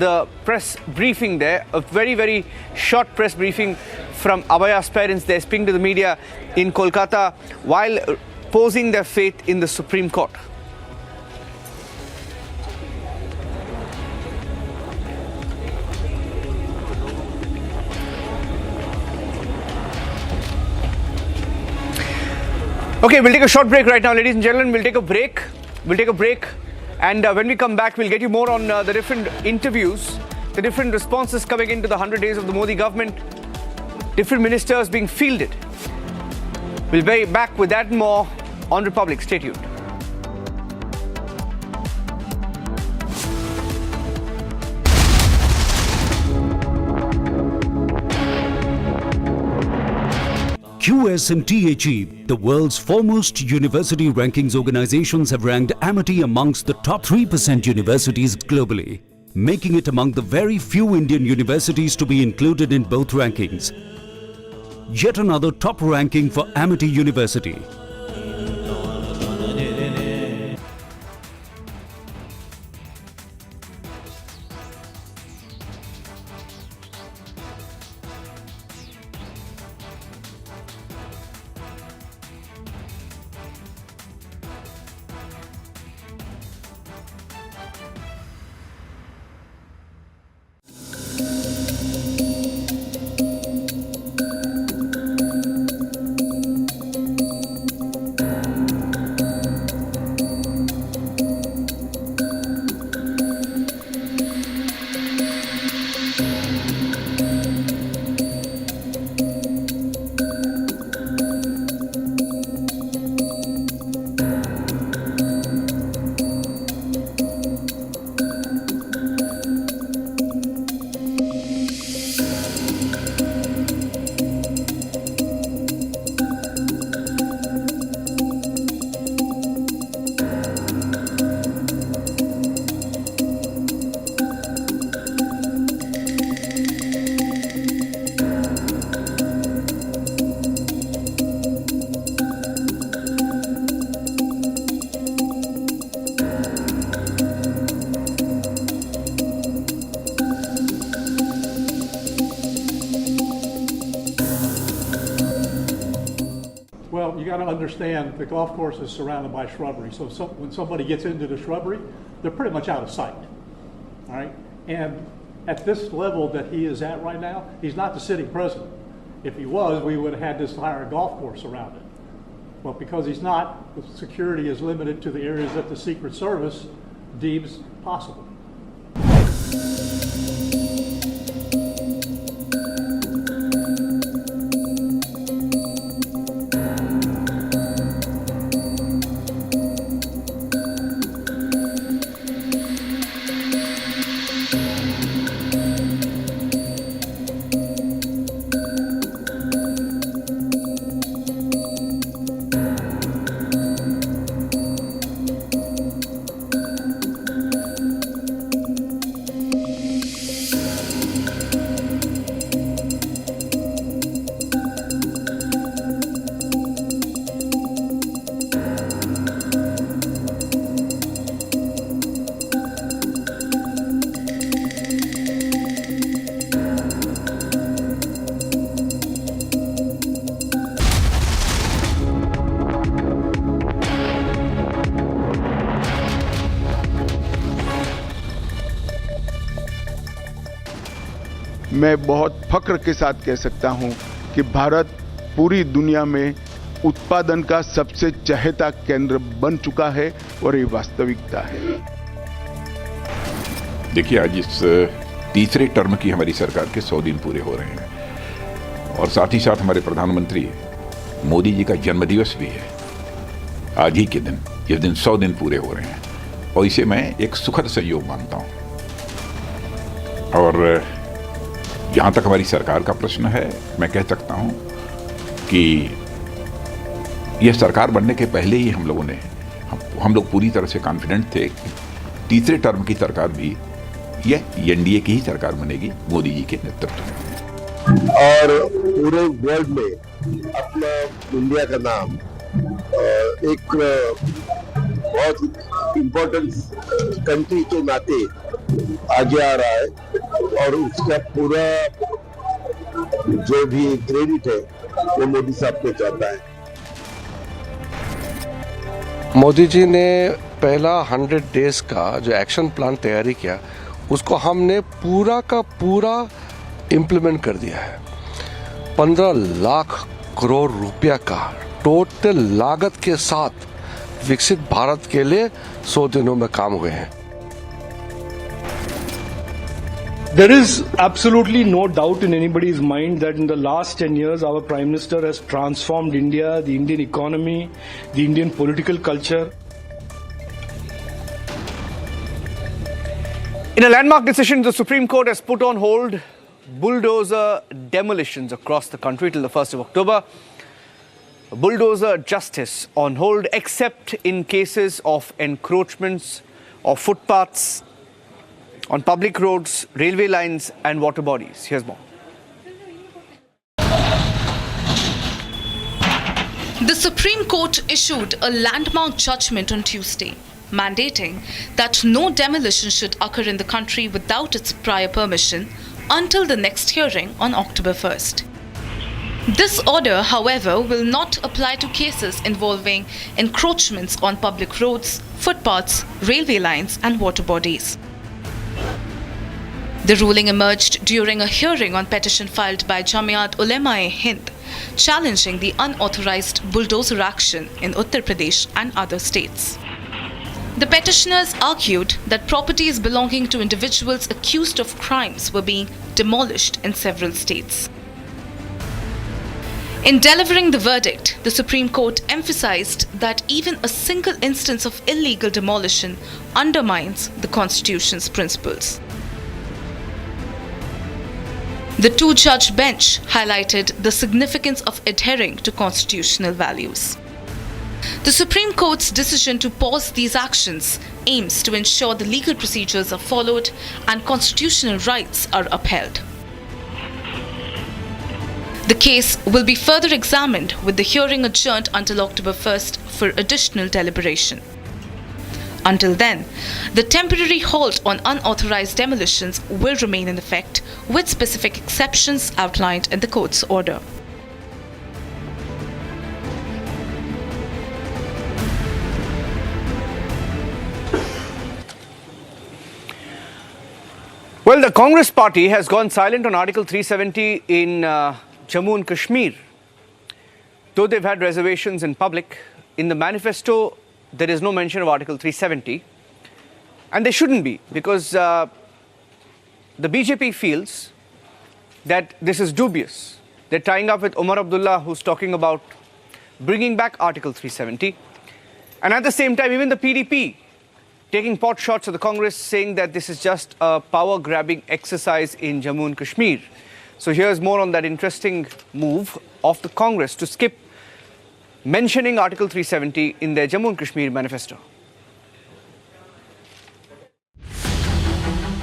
the press briefing there. A very, very short press briefing from Abhaya's parents. They're speaking to the media in Kolkata while posing their faith in the Supreme Court. Okay, we'll take a short break right now, ladies and gentlemen. We'll take a break, and when we come back, we'll get you more on the different interviews, the different responses coming into the 100 days of the Modi government, different ministers being fielded. We'll be back with that and more on Republic. Stay tuned. QSMTHE, the world's foremost university rankings organizations, have ranked Amity amongst the top 3% universities globally, making it among the very few Indian universities to be included in both rankings. Yet another top ranking for Amity University. you got to understand the golf course is surrounded by shrubbery. So when somebody gets into the shrubbery, they're pretty much out of sight. All right, and at this level that he is at right now, he's not the sitting president. If he was, we would have had this entire golf course around it. Well, because he's not, the security is limited to the areas that the Secret Service deems possible. मैं बहुत फख्र के साथ कह सकता हूं कि भारत पूरी दुनिया में उत्पादन का सबसे चहेता केंद्र बन चुका है और ये वास्तविकता है। देखिए, आज इस तीसरे टर्म की हमारी सरकार के 100 दिन पूरे हो रहे हैं और साथ ही साथ हमारे प्रधानमंत्री मोदी जी का जन्मदिवस भी है आज ही के दिन, जिस दिन 100 दिन पूरे हो रहे हैं, और इसे मैं एक सुखद संयोग मानता हूं। और जहां तक हमारी सरकार का प्रश्न है, मैं कह सकता हूं कि यह सरकार बनने के पहले ही हम लोग पूरी तरह से कॉन्फिडेंट थे कि तीसरे टर्म की सरकार भी यह एनडीए की ही सरकार बनेगी मोदी जी के नेतृत्व में। और पूरे वर्ल्ड में अपना इंडिया का नाम एक बहुत इम्पोर्टेंट कंट्री के नाते आगे आ रहा है और उसका पूरा जो भी क्रेडिट है वो मोदी साहब को जाता है। मोदी जी ने पहला 100 डेज का जो एक्शन प्लान तैयारी किया, उसको हमने पूरा का पूरा इम्प्लीमेंट कर दिया है। 15 लाख करोड़ रुपया का टोटल लागत के साथ विकसित भारत के लिए 100 दिनों में काम हुए हैं। There is absolutely no doubt in anybody's mind that in the last 10 years, our Prime Minister has transformed India, the Indian economy, the Indian political culture. In a landmark decision, the Supreme Court has put on hold bulldozer demolitions across the country till the 1st of October. Bulldozer justice on hold except in cases of encroachments of footpaths on public roads, railway lines and water bodies. Here's more. The Supreme Court issued a landmark judgment on Tuesday, mandating that no demolition should occur in the country without its prior permission until the next hearing on October 1st. This order, however, will not apply to cases involving encroachments on public roads, footpaths, railway lines and water bodies. The ruling emerged during a hearing on petition filed by Jamiat Ulema-e-Hind, challenging the unauthorized bulldozer action in Uttar Pradesh and other states. The petitioners argued that properties belonging to individuals accused of crimes were being demolished in several states. In delivering the verdict, the Supreme Court emphasized that even a single instance of illegal demolition undermines the Constitution's principles. The two-judge bench highlighted the significance of adhering to constitutional values. The Supreme Court's decision to pause these actions aims to ensure the legal procedures are followed and constitutional rights are upheld. The case will be further examined with the hearing adjourned until October 1st for additional deliberation. Until then, the temporary halt on unauthorized demolitions will remain in effect, with specific exceptions outlined in the court's order. Well, the Congress party has gone silent on Article 370 in Jammu and Kashmir. Though they've had reservations in public, in the manifesto, there is no mention of Article 370. And there shouldn't be, because the BJP feels that this is dubious. They're tying up with Omar Abdullah, who's talking about bringing back Article 370. And at the same time, even the PDP taking pot shots at the Congress, saying that this is just a power-grabbing exercise in Jammu and Kashmir. So here's more on that interesting move of the Congress to skip mentioning Article 370 in their Jammu and Kashmir manifesto.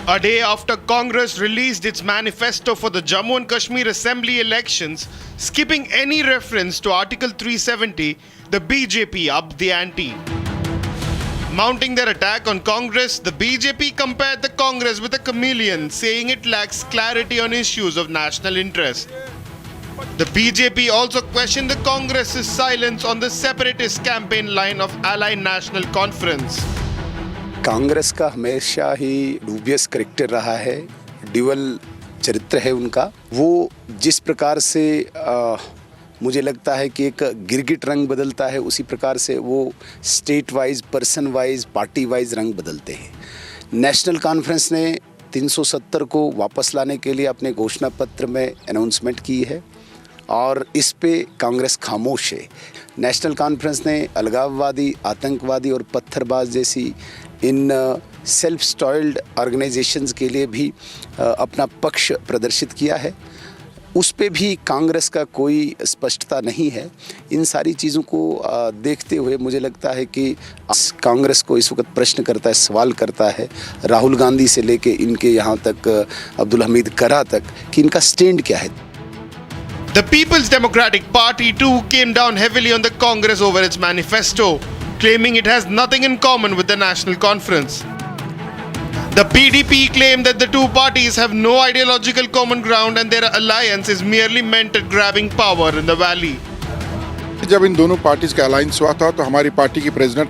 A day after Congress released its manifesto for the Jammu and Kashmir Assembly elections, skipping any reference to Article 370, the BJP upped the ante. Mounting their attack on Congress, the BJP compared the Congress with a chameleon, saying it lacks clarity on issues of national interest. The BJP also questioned the Congress's silence on the separatist campaign line of Allied National Conference. Congress का हमेशा ही dubious character रहा है, dual चरित्र है उनका। वो जिस प्रकार से मुझे लगता है कि एक गिरगिट रंग बदलता है, उसी प्रकार से वो state wise, person wise, party wise रंग बदलते हैं। नेशनल कॉन्फ्रेंस ने 370 को वापस लाने के लिए अपने घोषणा पत्र में अनाउंसमेंट की है और इस पे कांग्रेस खामोश है। नेशनल कॉन्फ्रेंस ने अलगाववादी, आतंकवादी और पत्थरबाज जैसी इन सेल्फ स्टाइल्ड ऑर्गेनाइजेशंस के लिए भी अपना पक्ष प्रदर्शित किया है। उस पे भी कांग्रेस का कोई स्पष्टता नहीं है। इन सारी चीज़ों को देखते हुए मुझे लगता है कि कांग्रेस को इस वक्त प्रश्न करता है, सवाल करता है, राहुल गांधी से लेके इनके यहाँ तक अब्दुल हमीद करा तक, कि इनका स्टैंड क्या है। The People's Democratic Party too came down heavily on the Congress over its manifesto, claiming it has nothing in common with the National Conference. The PDP claimed that the two parties have no ideological common ground and their alliance is merely meant at grabbing power in the valley. जब इन दोनों parties का alliance हुआ था तो हमारी party की president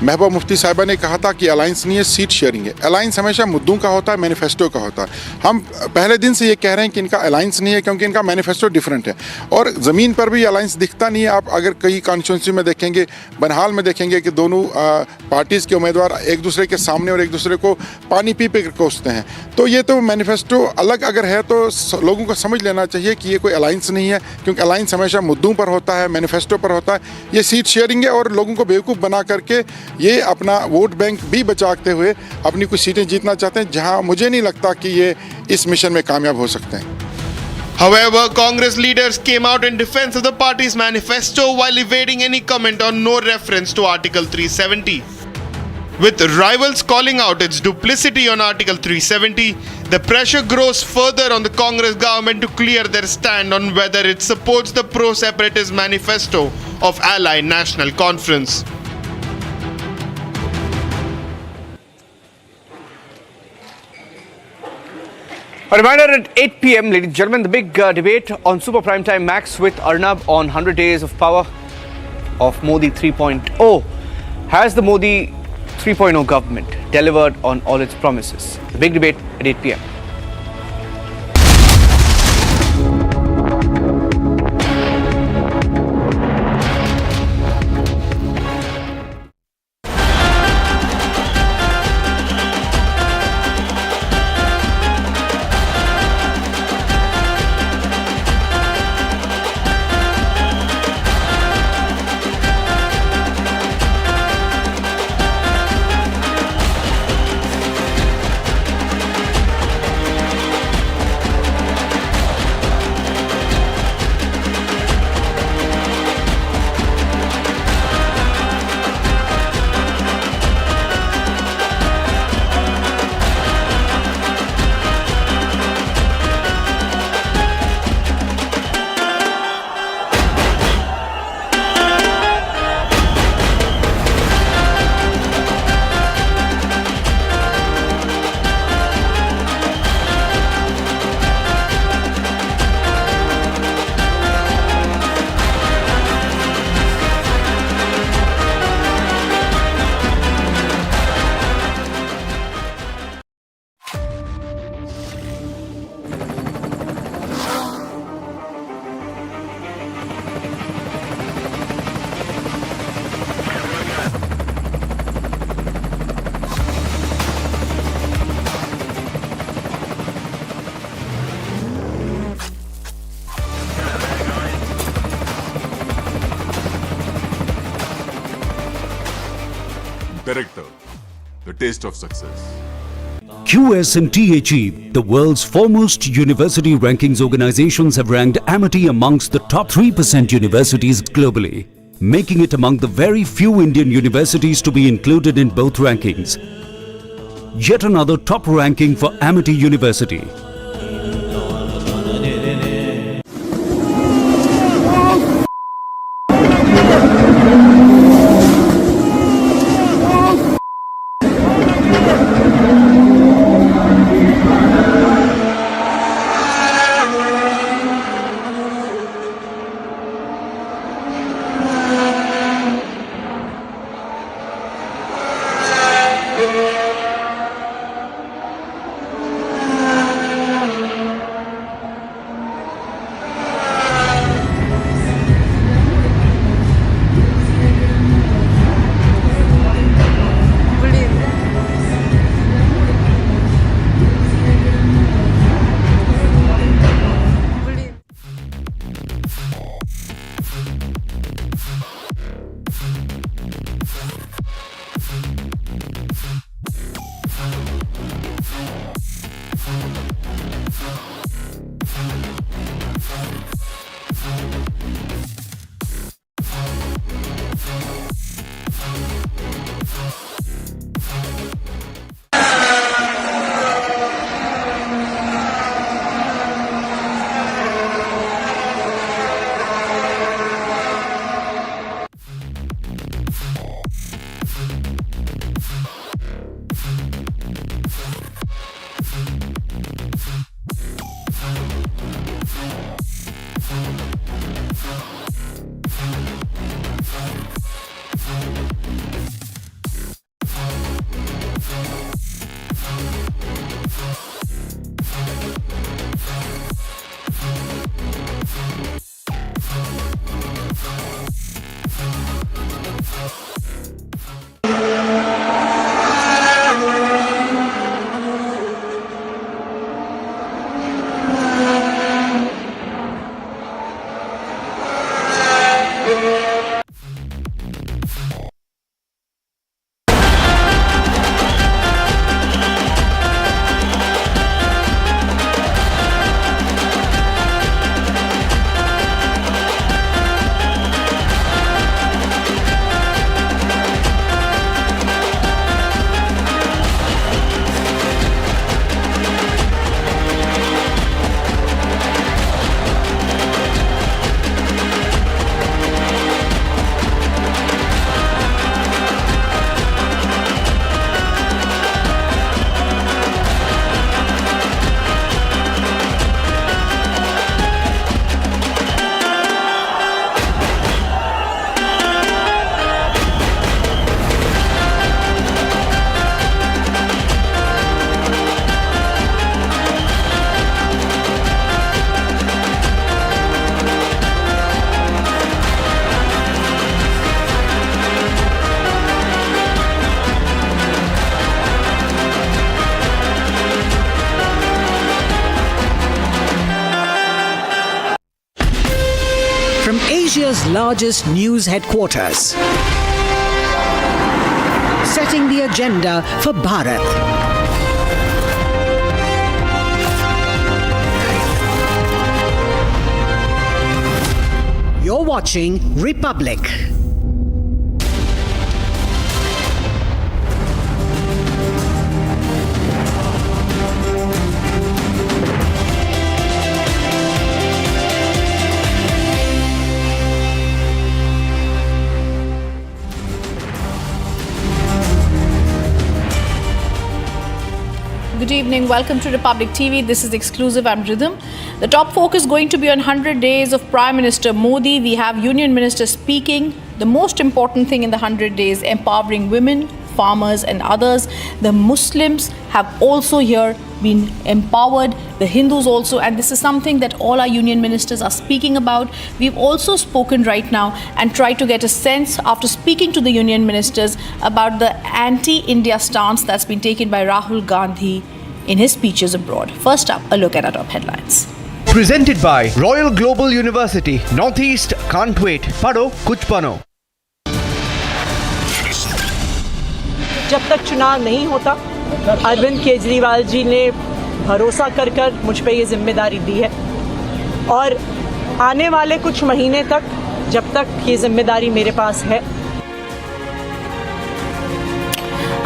Mehbooba Mufti साहिबा ने कहा था कि अलायंस नहीं है, सीट शेयरिंग है। अलायंस हमेशा मुद्दों का होता है, मैनिफेस्टो का होता है। हम पहले दिन से ये कह रहे हैं कि इनका अलायंस नहीं है क्योंकि इनका मैनिफेस्टो डिफरेंट है और ज़मीन पर भी अलायंस दिखता नहीं है। आप अगर कई कॉन्स्टिट्यूंसी में देखेंगे, बनहाल में देखेंगे कि दोनों पार्टीज़ के उम्मीदवार एक दूसरे के सामने और एक दूसरे को पानी पी कर कोसते हैं। तो ये तो मैनिफेस्टो अलग अगर है तो लोगों को समझ लेना चाहिए कि ये कोई अलायंस नहीं है, क्योंकि अलायंस हमेशा मुद्दों पर होता है, मैनिफेस्टो पर होता है। ये सीट शेयरिंग है और लोगों को बेवकूफ़ बना करके ये अपना वोट बैंक भी बचाते हुए अपनी कुछ सीटें जीतना चाहते हैं, जहां मुझे नहीं लगता कि ये इस मिशन में कामयाब हो सकते हैं। However, Congress leaders came out in defense of the party's manifesto while evading any comment on no reference to Article 370. With rivals calling out its duplicity on Article 370, the pressure grows further on the Congress government to clear their stand on whether it supports the pro-separatist manifesto of Allied National Conference. A reminder at 8 p.m., ladies and gentlemen, the big debate on Super Primetime Max with Arnab on 100 days of power of Modi 3.0. Has the Modi 3.0 government delivered on all its promises? The big debate at 8 p.m. Director, the taste of success. QS and THE, the world's foremost university rankings organizations, have ranked Amity amongst the top 3% universities globally, making it among the very few Indian universities to be included in both rankings. Yet another top ranking for Amity University. Asia's largest news headquarters, setting the agenda for Bharat. You're watching Republic. Good evening. Welcome to Republic TV. This is exclusive. I'm Rhythm. The top focus is going to be on 100 days of Prime Minister Modi. We have Union Minister speaking. The most important thing in the 100 days, empowering women, farmers and others. The Muslims have also here been empowered, the Hindus also, and this is something that all our union ministers are speaking about. We've also spoken right now and tried to get a sense after speaking to the union ministers about the anti-India stance that's been taken by Rahul Gandhi in his speeches abroad. First up, a look at our top headlines. Presented by Royal Global University. Northeast can't wait. Pado kuch bano. जब तक चुनाव नहीं होता, अरविंद केजरीवाल जी ने भरोसा कर कर मुझ पे ये जिम्मेदारी दी है और आने वाले कुछ महीने तक जब तक ये जिम्मेदारी मेरे पास है।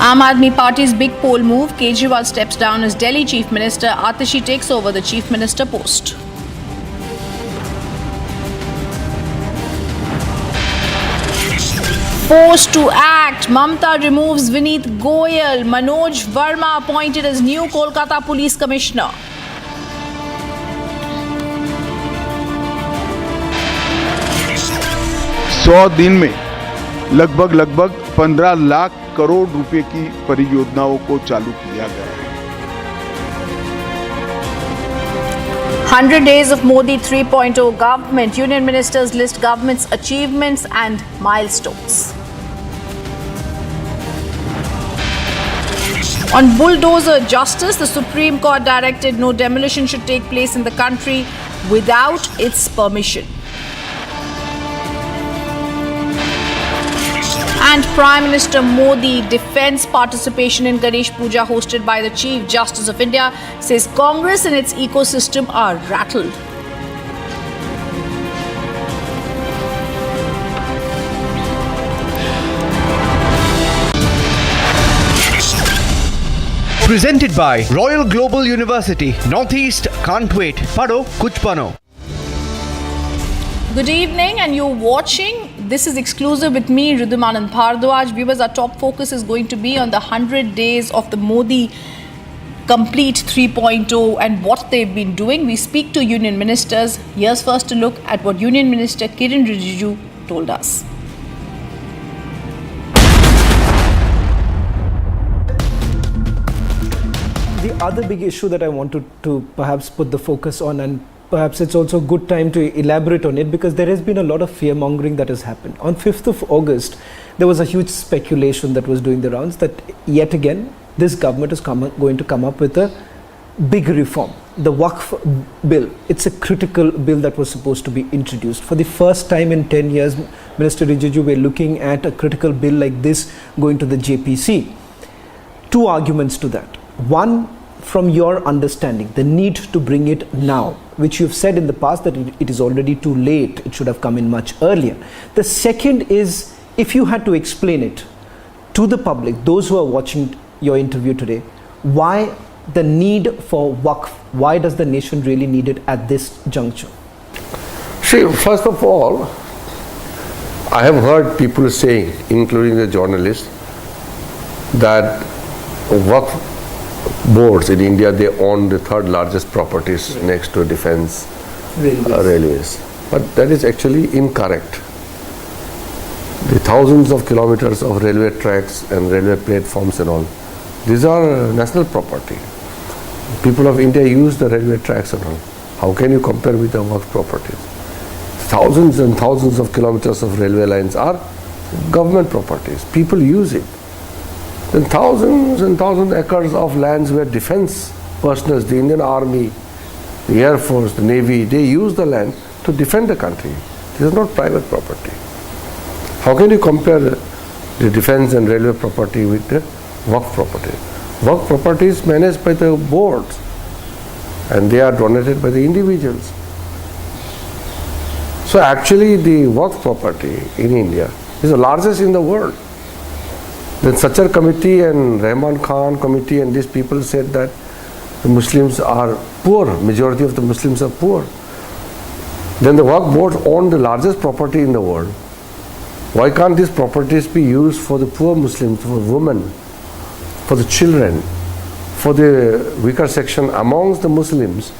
Aam Aadmi Party's big poll move, Kejriwal steps down as Delhi Chief Minister, Atishi takes over the Chief Minister post. Forced to act, Mamata removes Vineet Goyal, Manoj Verma appointed as new Kolkata Police Commissioner. सौ दिन में लगभग 15 लाख करोड़ रुपए की परियोजनाओं को चालू किया गया है। 100 days of Modi 3.0 government. Union ministers list government's achievements and milestones. On bulldozer justice, the Supreme Court directed no demolition should take place in the country without its permission. And Prime Minister Modi defends participation in Ganesh Puja hosted by the Chief Justice of India, says Congress and its ecosystem are rattled. Presented by Royal Global University. Northeast can't wait. Pado kuch bano. Good evening, and you're watching. This is exclusive with me, Riddhumanan Bhardwaj. Viewers, our top focus is going to be on the 100 days of the Modi Complete 3.0 and what they've been doing. We speak to union ministers. Here's first a look at what Union Minister Kiren Rijiju told us. The other big issue that I wanted to perhaps put the focus on, and perhaps it's also a good time to elaborate on it, because there has been a lot of fear-mongering that has happened. On 5th of August, there was a huge speculation that was doing the rounds that yet again, this government is going to come up with a big reform. The Waqf bill, it's a critical bill that was supposed to be introduced. For the first time in 10 years, Minister Rijiju, we're looking at a critical bill like this going to the JPC. Two arguments to that. One, from your understanding, the need to bring it now, which you've said in the past that it is already too late, it should have come in much earlier. The second is, if you had to explain it to the public, those who are watching your interview today, why the need for Waqf? Why does the nation really need it at this juncture? See, first of all, I have heard people saying, including the journalists, that Waqf boards in India, they own the third largest properties next to defense railways. But that is actually incorrect. The thousands of kilometers of railway tracks and railway platforms and all, these are national property. People of India use the railway tracks and all. How can you compare with the Waqf properties? Thousands and thousands of kilometers of railway lines are government properties. People use it. Then thousands and thousands of acres of lands where defense personnel, the Indian Army, the Air Force, the Navy, they use the land to defend the country. This is not private property. How can you compare the defense and railway property with the Waqf property? Waqf property is managed by the boards and they are donated by the individuals. So actually the Waqf property in India is the largest in the world. Then Sachar committee and Rahman Khan committee and these people said that the Muslims are poor, majority of the Muslims are poor. Then the Waqf board own the largest property in the world. Why can't these properties be used for the poor Muslims, for women, for the children, for the weaker section amongst the Muslims?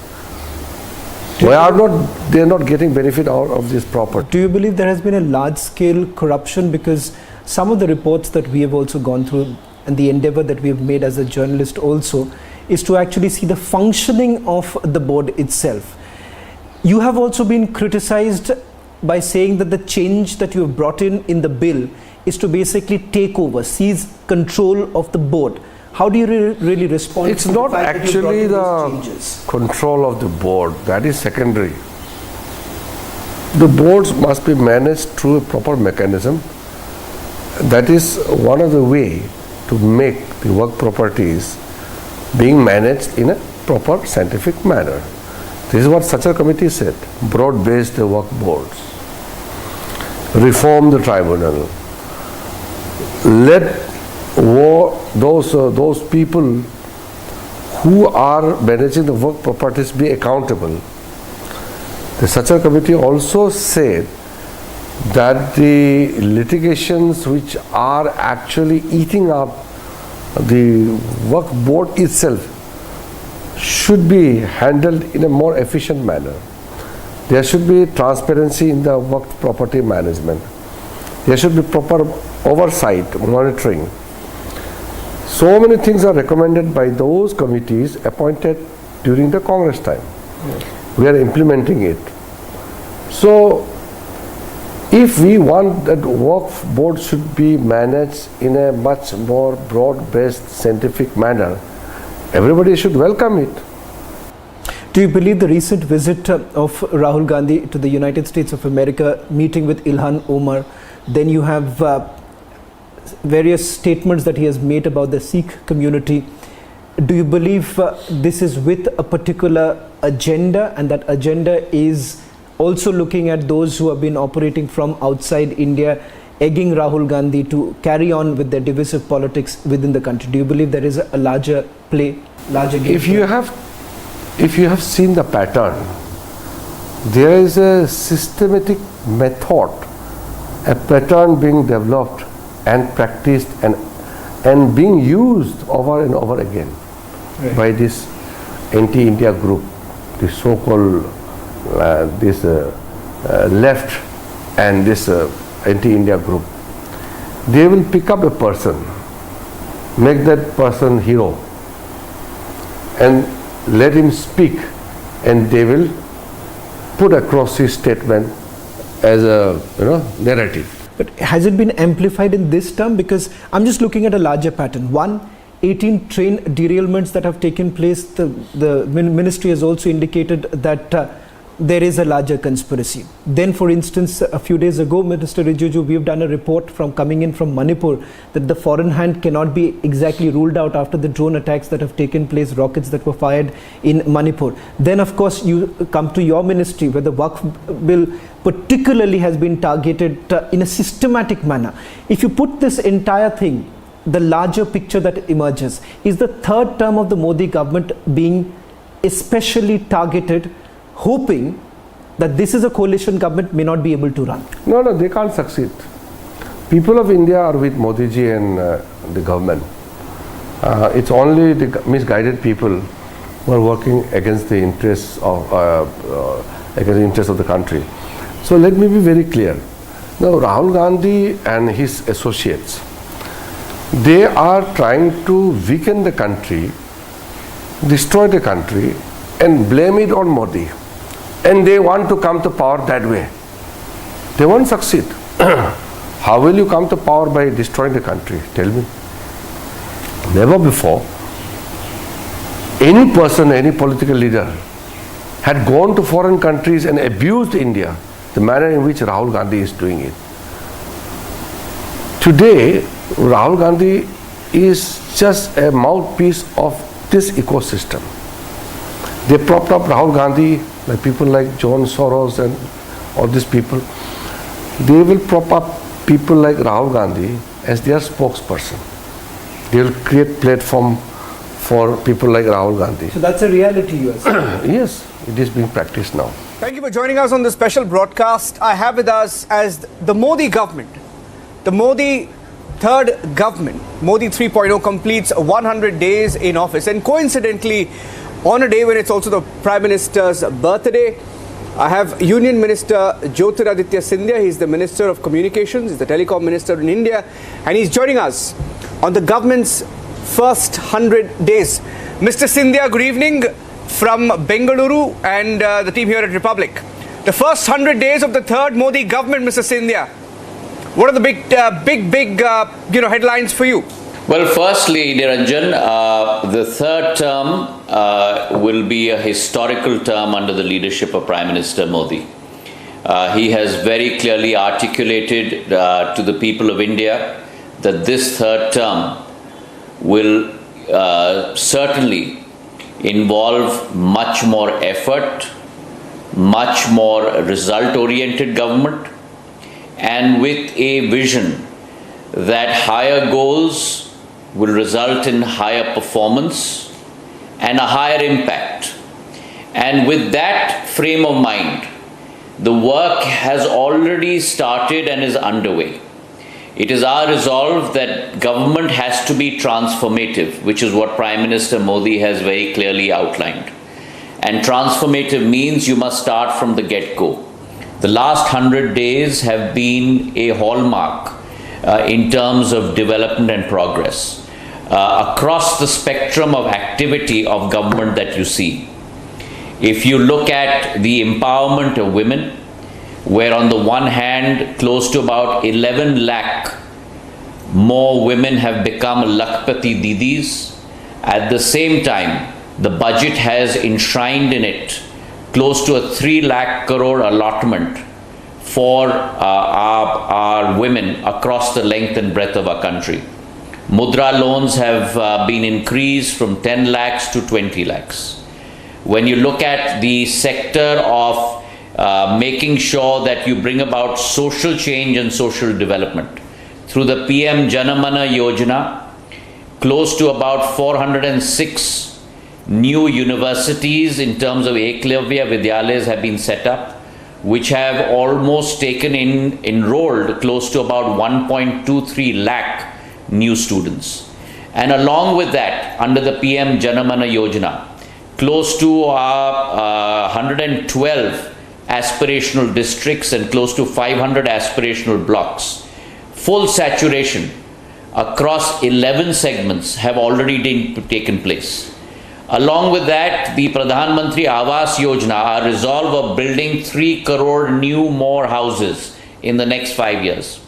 Why are they not getting benefit out of this property? Do you believe there has been a large-scale corruption? Because some of the reports that we have also gone through and the endeavor that we have made as a journalist also is to actually see the functioning of the board itself. You have also been criticized by saying that the change that you have brought in the bill is to basically take over, seize control of the board. How do you really respond? It's not actually the control of the board, that is secondary. The boards must be managed through a proper mechanism. That is one of the way to make the work properties being managed in a proper scientific manner. This is what such a committee said. Broad-based the work boards. Reform the tribunal. Let those people who are managing the work properties be accountable. The such a committee also said that the litigations which are actually eating up the work board itself should be handled in a more efficient manner. There should be transparency in the work property management. There should be proper oversight, monitoring. So many things are recommended by those committees appointed during the Congress time. We are implementing it. So, if we want that work board should be managed in a much more broad-based scientific manner, everybody should welcome it. Do you believe the recent visit of Rahul Gandhi to the United States of America, meeting with Ilhan Omar, then you have various statements that he has made about the Sikh community. Do you believe this is with a particular agenda, and that agenda is also looking at those who have been operating from outside India, egging Rahul Gandhi to carry on with their divisive politics within the country? Do you believe there is a larger play, larger game? If you have seen the pattern, there is a systematic method, a pattern being developed and practiced and being used over and over again by this anti-India group, the so-called left and this anti-India group. They will pick up a person, make that person hero, and let him speak, and they will put across his statement as a narrative. But has it been amplified in this term? Because I'm just looking at a larger pattern. 18 train derailments that have taken place. The ministry has also indicated that there is a larger conspiracy. Then, for instance, a few days ago, Mr. Rijiju, we've done a report from coming in from Manipur that the foreign hand cannot be exactly ruled out after the drone attacks that have taken place, rockets that were fired in Manipur. Then, of course, you come to your ministry where the Waqf bill particularly has been targeted in a systematic manner. If you put this entire thing, the larger picture that emerges, is the third term of the Modi government being especially targeted, hoping that this is a coalition government may not be able to run? No, they can't succeed. People of India are with Modi ji and the government. It's only the misguided people who are working against the interests of the country. So let me be very clear. Now Rahul Gandhi and his associates, they are trying to weaken the country, destroy the country, and blame it on Modi. And they want to come to power that way. They won't succeed. How will you come to power by destroying the country? Tell me. Never before any person, any political leader had gone to foreign countries and abused India the manner in which Rahul Gandhi is doing it. Today, Rahul Gandhi is just a mouthpiece of this ecosystem. They propped up Rahul Gandhi, like people like John Soros and all these people. They will prop up people like Rahul Gandhi as their spokesperson. They will create platform for people like Rahul Gandhi. So that's a reality, you are saying? Yes, it is being practiced now. Thank you for joining us on this special broadcast. I have with us as the Modi government, the Modi third government, Modi 3.0 completes 100 days in office, and coincidentally on a day when it's also the Prime Minister's birthday, I have Union Minister Jyotiraditya Scindia. He's the Minister of Communications, he's the Telecom Minister in India, and he's joining us on the government's first 100 days. Mr. Scindia, good evening from Bengaluru and the team here at Republic. The first 100 days of the third Modi government, Mr. Scindia. What are the big headlines for you? Well, firstly, Niranjan, the third term will be a historical term under the leadership of Prime Minister Modi. He has very clearly articulated to the people of India that this third term will certainly involve much more effort, much more result-oriented government, and with a vision that higher goals will result in higher performance and a higher impact. And with that frame of mind, the work has already started and is underway. It is our resolve that government has to be transformative, which is what Prime Minister Modi has very clearly outlined. And transformative means you must start from the get-go. The last 100 days have been a hallmark in terms of development and progress across the spectrum of activity of government that you see. If you look at the empowerment of women, where on the one hand, close to about 11 lakh more women have become Lakpati Didis. At the same time, the budget has enshrined in it close to a 3 lakh crore allotment for our women across the length and breadth of our country. Mudra loans have been increased from 10 lakhs to 20 lakhs. When you look at the sector of making sure that you bring about social change and social development through the PM Janamana Yojana, close to about 406 new universities in terms of Eklavya Vidyalayas have been set up, which have almost enrolled close to about 1.23 lakh new students. And along with that, under the PM Janamana Yojana, close to 112 aspirational districts and close to 500 aspirational blocks. Full saturation across 11 segments have already taken place. Along with that, the Pradhan Mantri Awas Yojana, our resolve of building 3 crore new more houses in the next 5 years.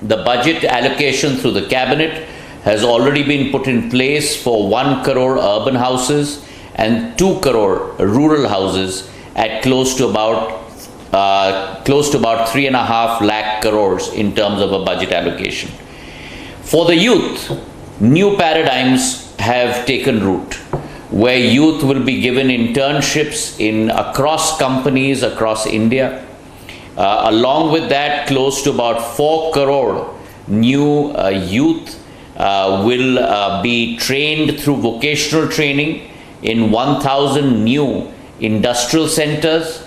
The budget allocation through the cabinet has already been put in place for 1 crore urban houses and 2 crore rural houses at close to about 3.5 lakh crores in terms of a budget allocation. For the youth, new paradigms have taken root, where youth will be given internships across companies across India. Along with that, close to about 4 crore new youth will be trained through vocational training in 1,000 new industrial centers.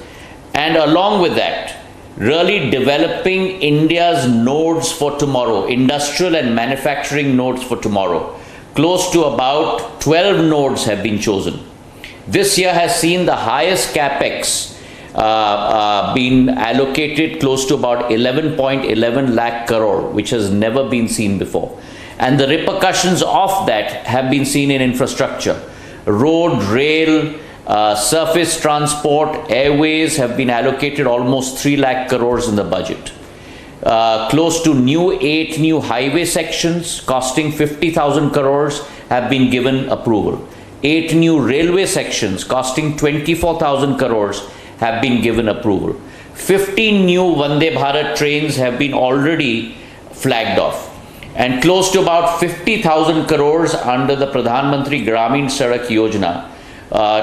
And along with that, really developing India's nodes for tomorrow, industrial and manufacturing nodes for tomorrow. Close to about 12 nodes have been chosen. This year has seen the highest capex been allocated, close to about 11.11 lakh crore, which has never been seen before. And the repercussions of that have been seen in infrastructure. Road, rail, surface transport, airways have been allocated almost 3 lakh crores in the budget. Close to 8 new highway sections costing 50,000 crores have been given approval. 8 new railway sections costing 24,000 crores have been given approval. 15 new Vande Bharat trains have been already flagged off. And close to about 50,000 crores under the Pradhan Mantri Gramin Sadak Yojana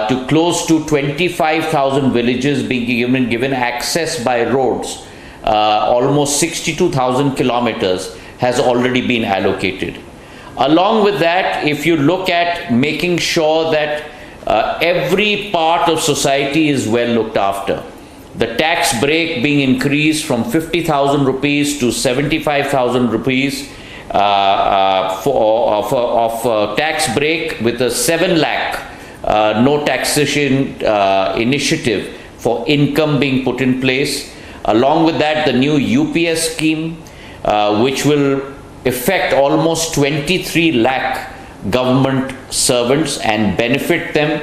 to close to 25,000 villages being given access by roads. Almost 62,000 kilometers has already been allocated. Along with that, if you look at making sure that every part of society is well looked after, the tax break being increased from 50,000 rupees to 75,000 rupees of tax break with a 7 lakh no taxation initiative for income being put in place. Along with that, the new UPS scheme, which will affect almost 23 lakh government servants and benefit them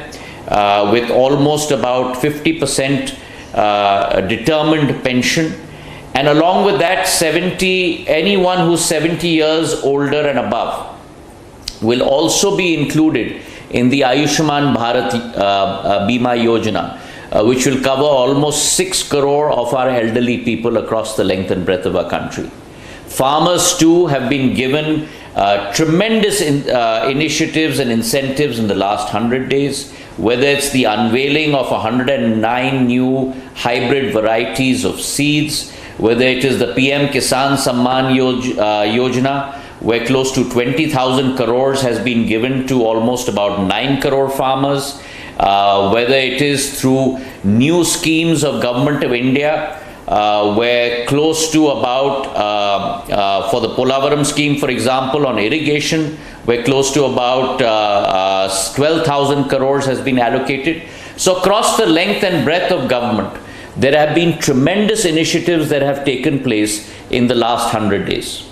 with almost about 50% determined pension. And along with that, anyone who's 70 years older and above will also be included in the Ayushman Bharat Bima Yojana, which will cover almost 6 crore of our elderly people across the length and breadth of our country. Farmers too have been given tremendous initiatives and incentives in the last 100 days, whether it's the unveiling of 109 new hybrid varieties of seeds, whether it is the PM Kisan Samman Yojana, where close to 20,000 crores has been given to almost about 9 crore farmers, whether it is through new schemes of Government of India, where close to about, for the Polavaram scheme, for example, on irrigation, where close to about 12,000 crores has been allocated. So across the length and breadth of government, there have been tremendous initiatives that have taken place in the last 100 days.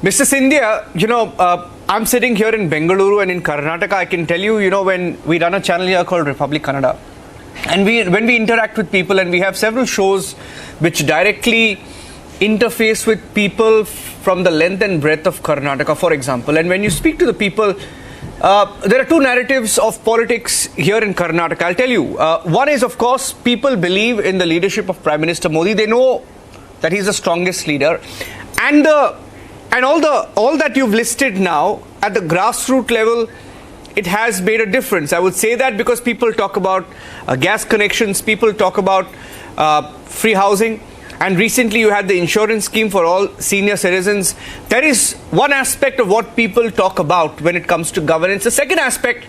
Mr. Scindia, you know, I'm sitting here in Bengaluru and in Karnataka. I can tell you, you know, when we run a channel here called Republic Kannada, and when we interact with people, and we have several shows which directly interface with people from the length and breadth of Karnataka, for example. And when you speak to the people, there are two narratives of politics here in Karnataka. I'll tell you. One is, of course, people believe in the leadership of Prime Minister Modi. They know that he's the strongest leader. And all that you've listed now at the grassroots level, it has made a difference. I would say that because people talk about gas connections, people talk about free housing, and recently you had the insurance scheme for all senior citizens. There is one aspect of what people talk about when it comes to governance. The second aspect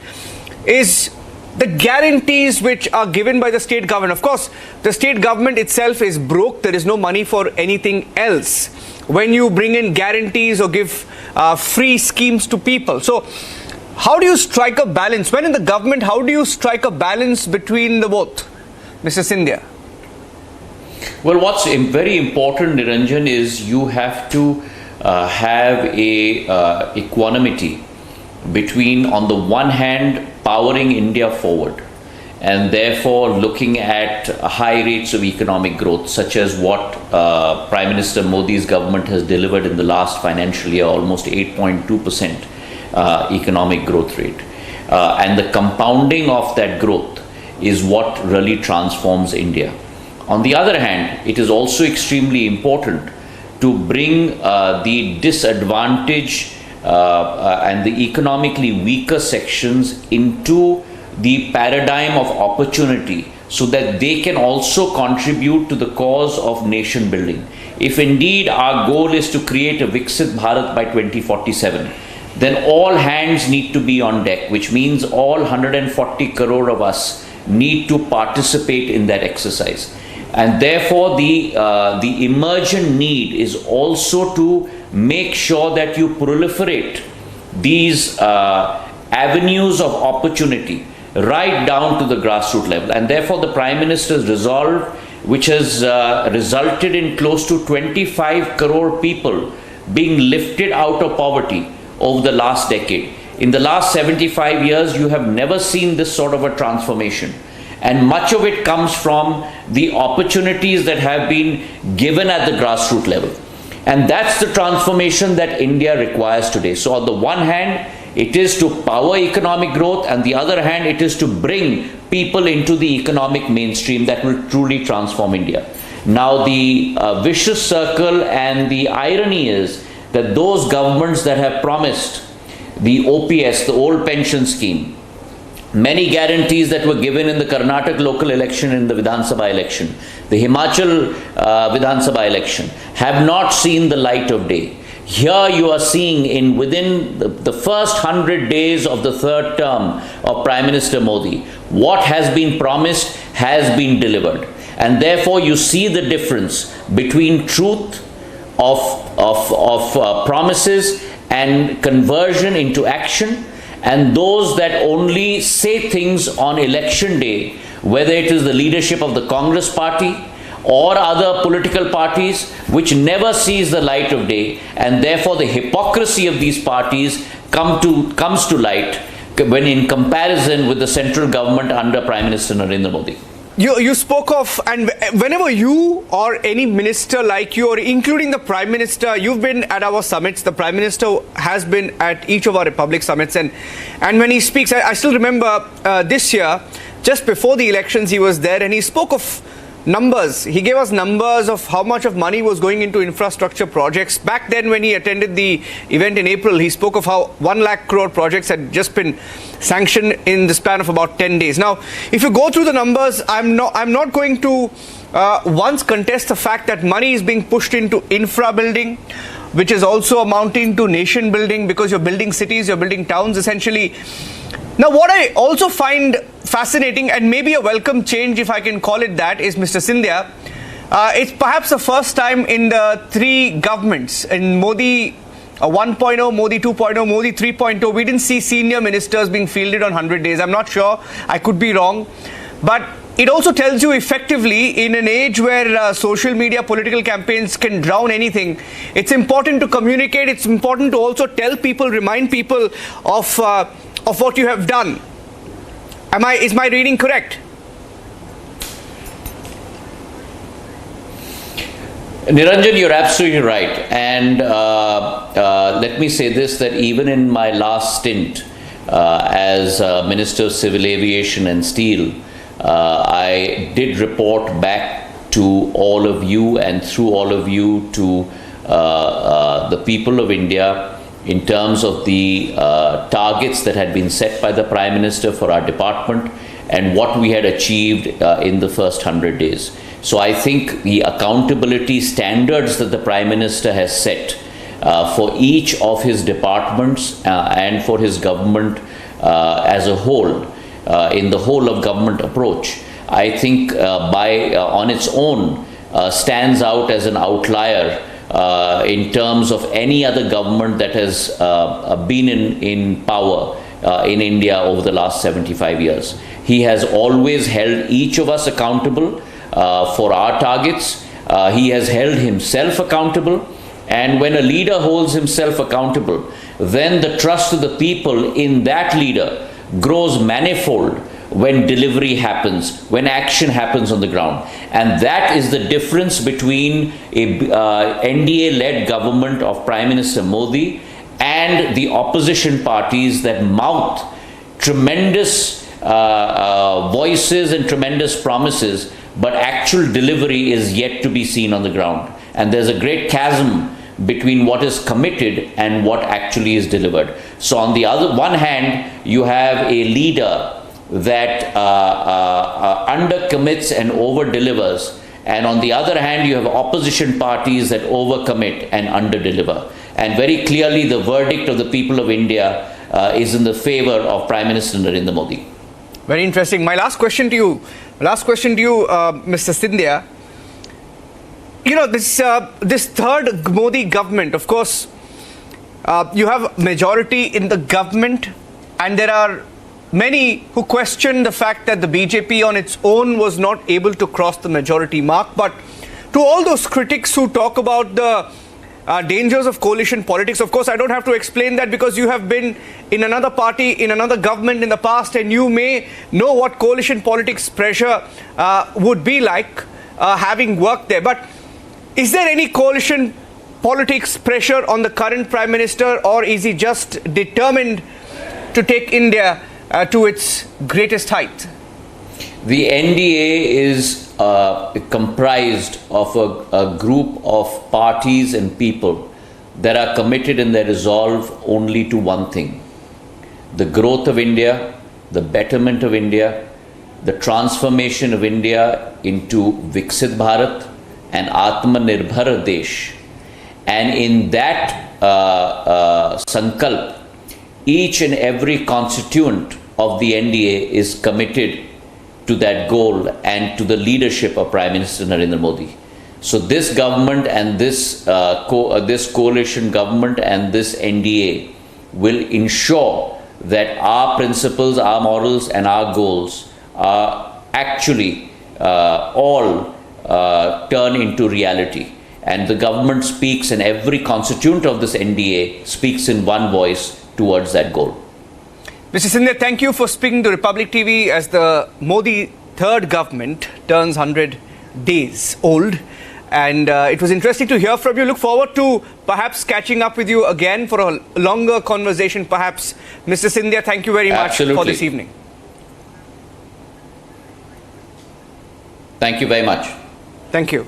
is the guarantees which are given by the state government. Of course, the state government itself is broke. There is no money for anything else when you bring in guarantees or give free schemes to people. So how do you strike a balance? When in the government, how do you strike a balance between the both, Mr. Scindia? Well, what's very important, Niranjan, is you have to have a equanimity between, on the one hand, powering India forward, and therefore looking at high rates of economic growth, such as what Prime Minister Modi's government has delivered in the last financial year, almost 8.2% economic growth rate. And the compounding of that growth is what really transforms India. On the other hand, it is also extremely important to bring the disadvantaged and the economically weaker sections into the paradigm of opportunity, so that they can also contribute to the cause of nation building. If indeed our goal is to create a Viksit Bharat by 2047, then all hands need to be on deck, which means all 140 crore of us need to participate in that exercise. And therefore the emergent need is also to make sure that you proliferate these avenues of opportunity right down to the grassroots level. And therefore the Prime Minister's resolve, which has resulted in close to 25 crore people being lifted out of poverty over the last decade. In the last 75 years, you have never seen this sort of a transformation. And much of it comes from the opportunities that have been given at the grassroots level. And that's the transformation that India requires today. So on the one hand, it is to power economic growth, and the other hand, it is to bring people into the economic mainstream that will truly transform India. Now, the vicious circle and the irony is that those governments that have promised the OPS, the old pension scheme, many guarantees that were given in the Karnataka local election and the Vidhan Sabha election, the Himachal Vidhan Sabha election, have not seen the light of day. Here you are seeing within the first 100 days of the third term of Prime Minister Modi, what has been promised has been delivered. And therefore you see the difference between truth of promises and conversion into action, and those that only say things on election day, whether it is the leadership of the Congress party or other political parties, which never sees the light of day. And therefore the hypocrisy of these parties comes to light when in comparison with the central government under Prime Minister Narendra Modi. You spoke of, and whenever you or any minister like you, or including the Prime Minister, you've been at our summits. The Prime Minister has been at each of our Republic summits, and when he speaks, I still remember this year, just before the elections, he was there, and he spoke of numbers. He gave us numbers of how much of money was going into infrastructure projects. Back then when he attended the event in April, he spoke of how 1 lakh crore projects had just been sanctioned in the span of about 10 days. Now, if you go through the numbers, I'm not going to once contest the fact that money is being pushed into infra building, which is also amounting to nation building, because you're building cities, you're building towns essentially. Now, what I also find fascinating, and maybe a welcome change if I can call it that, is Mr. Scindia. It's perhaps the first time in the 3 governments, in Modi 1.0, Modi 2.0, Modi 3.0, we didn't see senior ministers being fielded on 100 days. I'm not sure, I could be wrong. But it also tells you effectively, in an age where social media political campaigns can drown anything, it's important to communicate, it's important to also tell people, remind people of what you have done. Is my reading correct? Niranjan, you're absolutely right. And let me say this, that even in my last stint as Minister of Civil Aviation and Steel, I did report back to all of you and through all of you to the people of India in terms of the targets that had been set by the Prime Minister for our department and what we had achieved in the first 100 days. So I think the accountability standards that the Prime Minister has set for each of his departments and for his government as a whole, in the whole of government approach, I think on its own stands out as an outlier in terms of any other government that has been in power in India over the last 75 years. He has always held each of us accountable for our targets. He has held himself accountable, and when a leader holds himself accountable, then the trust of the people in that leader grows manifold when delivery happens, when action happens on the ground. And that is the difference between a NDA-led government of Prime Minister Modi and the opposition parties that mouth tremendous voices and tremendous promises, but actual delivery is yet to be seen on the ground. And there's a great chasm between what is committed and what actually is delivered. So on the one hand, you have a leader that undercommits and over-delivers, and on the other hand you have opposition parties that overcommit and under-deliver. And very clearly the verdict of the people of India is in the favor of Prime Minister Narendra Modi. Very interesting. My last question to you, Mr. Scindia. You know, this third Modi government, of course, you have majority in the government, and there are many who question the fact that the BJP on its own was not able to cross the majority mark. But to all those critics who talk about the dangers of coalition politics, of course, I don't have to explain that, because you have been in another party, in another government in the past, and you may know what coalition politics pressure would be like, having worked there. But is there any coalition politics pressure on the current Prime Minister, or is he just determined to take India to its greatest height? The NDA is comprised of a group of parties and people that are committed in their resolve only to one thing: the growth of India, the betterment of India, the transformation of India into Viksit Bharat and Atmanirbhar Desh. And in that sankalp, each and every constituent of the NDA is committed to that goal and to the leadership of Prime Minister Narendra Modi. So this government and this coalition government and this NDA will ensure that our principles, our morals and our goals are actually all turn into reality. And the government speaks, and every constituent of this NDA speaks in one voice towards that goal. Mr. Scindia, thank you for speaking to Republic TV as the Modi third government turns 100 days old. And it was interesting to hear from you. Look forward to perhaps catching up with you again for a longer conversation, perhaps. Mr. Scindia, thank you very much for this evening. Thank you very much. Thank you.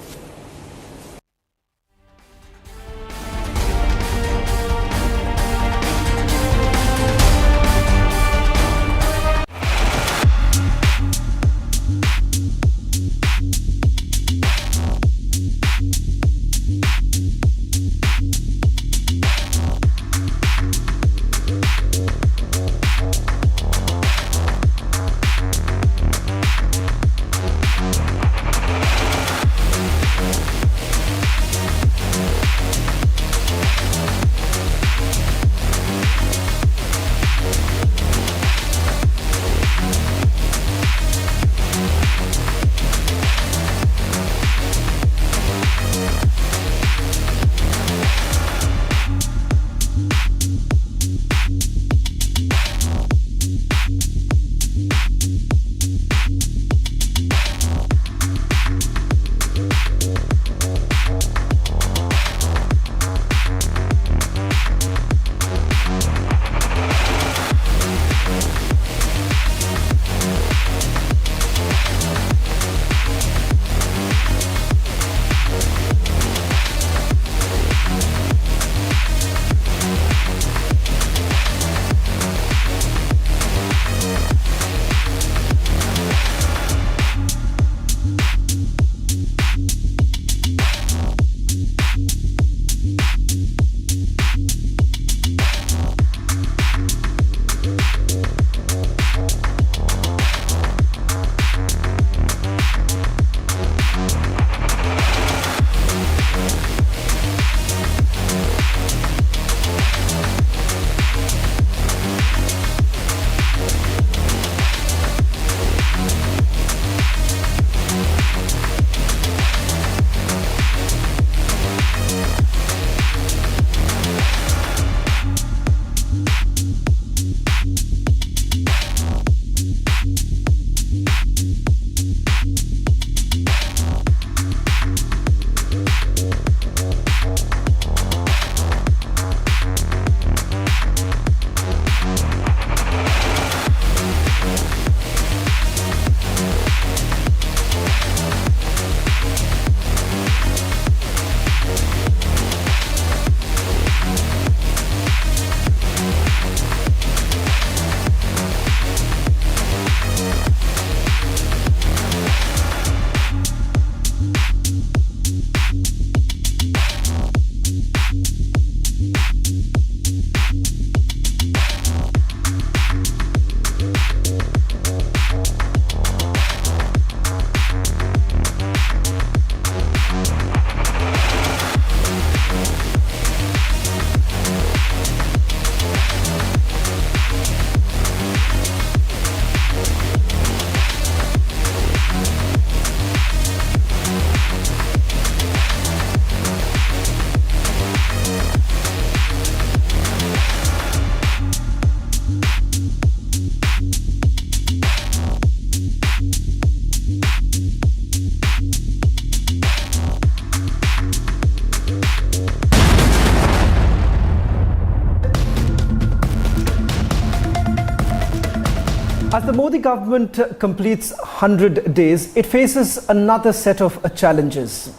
As the Modi government completes 100 days, it faces another set of challenges.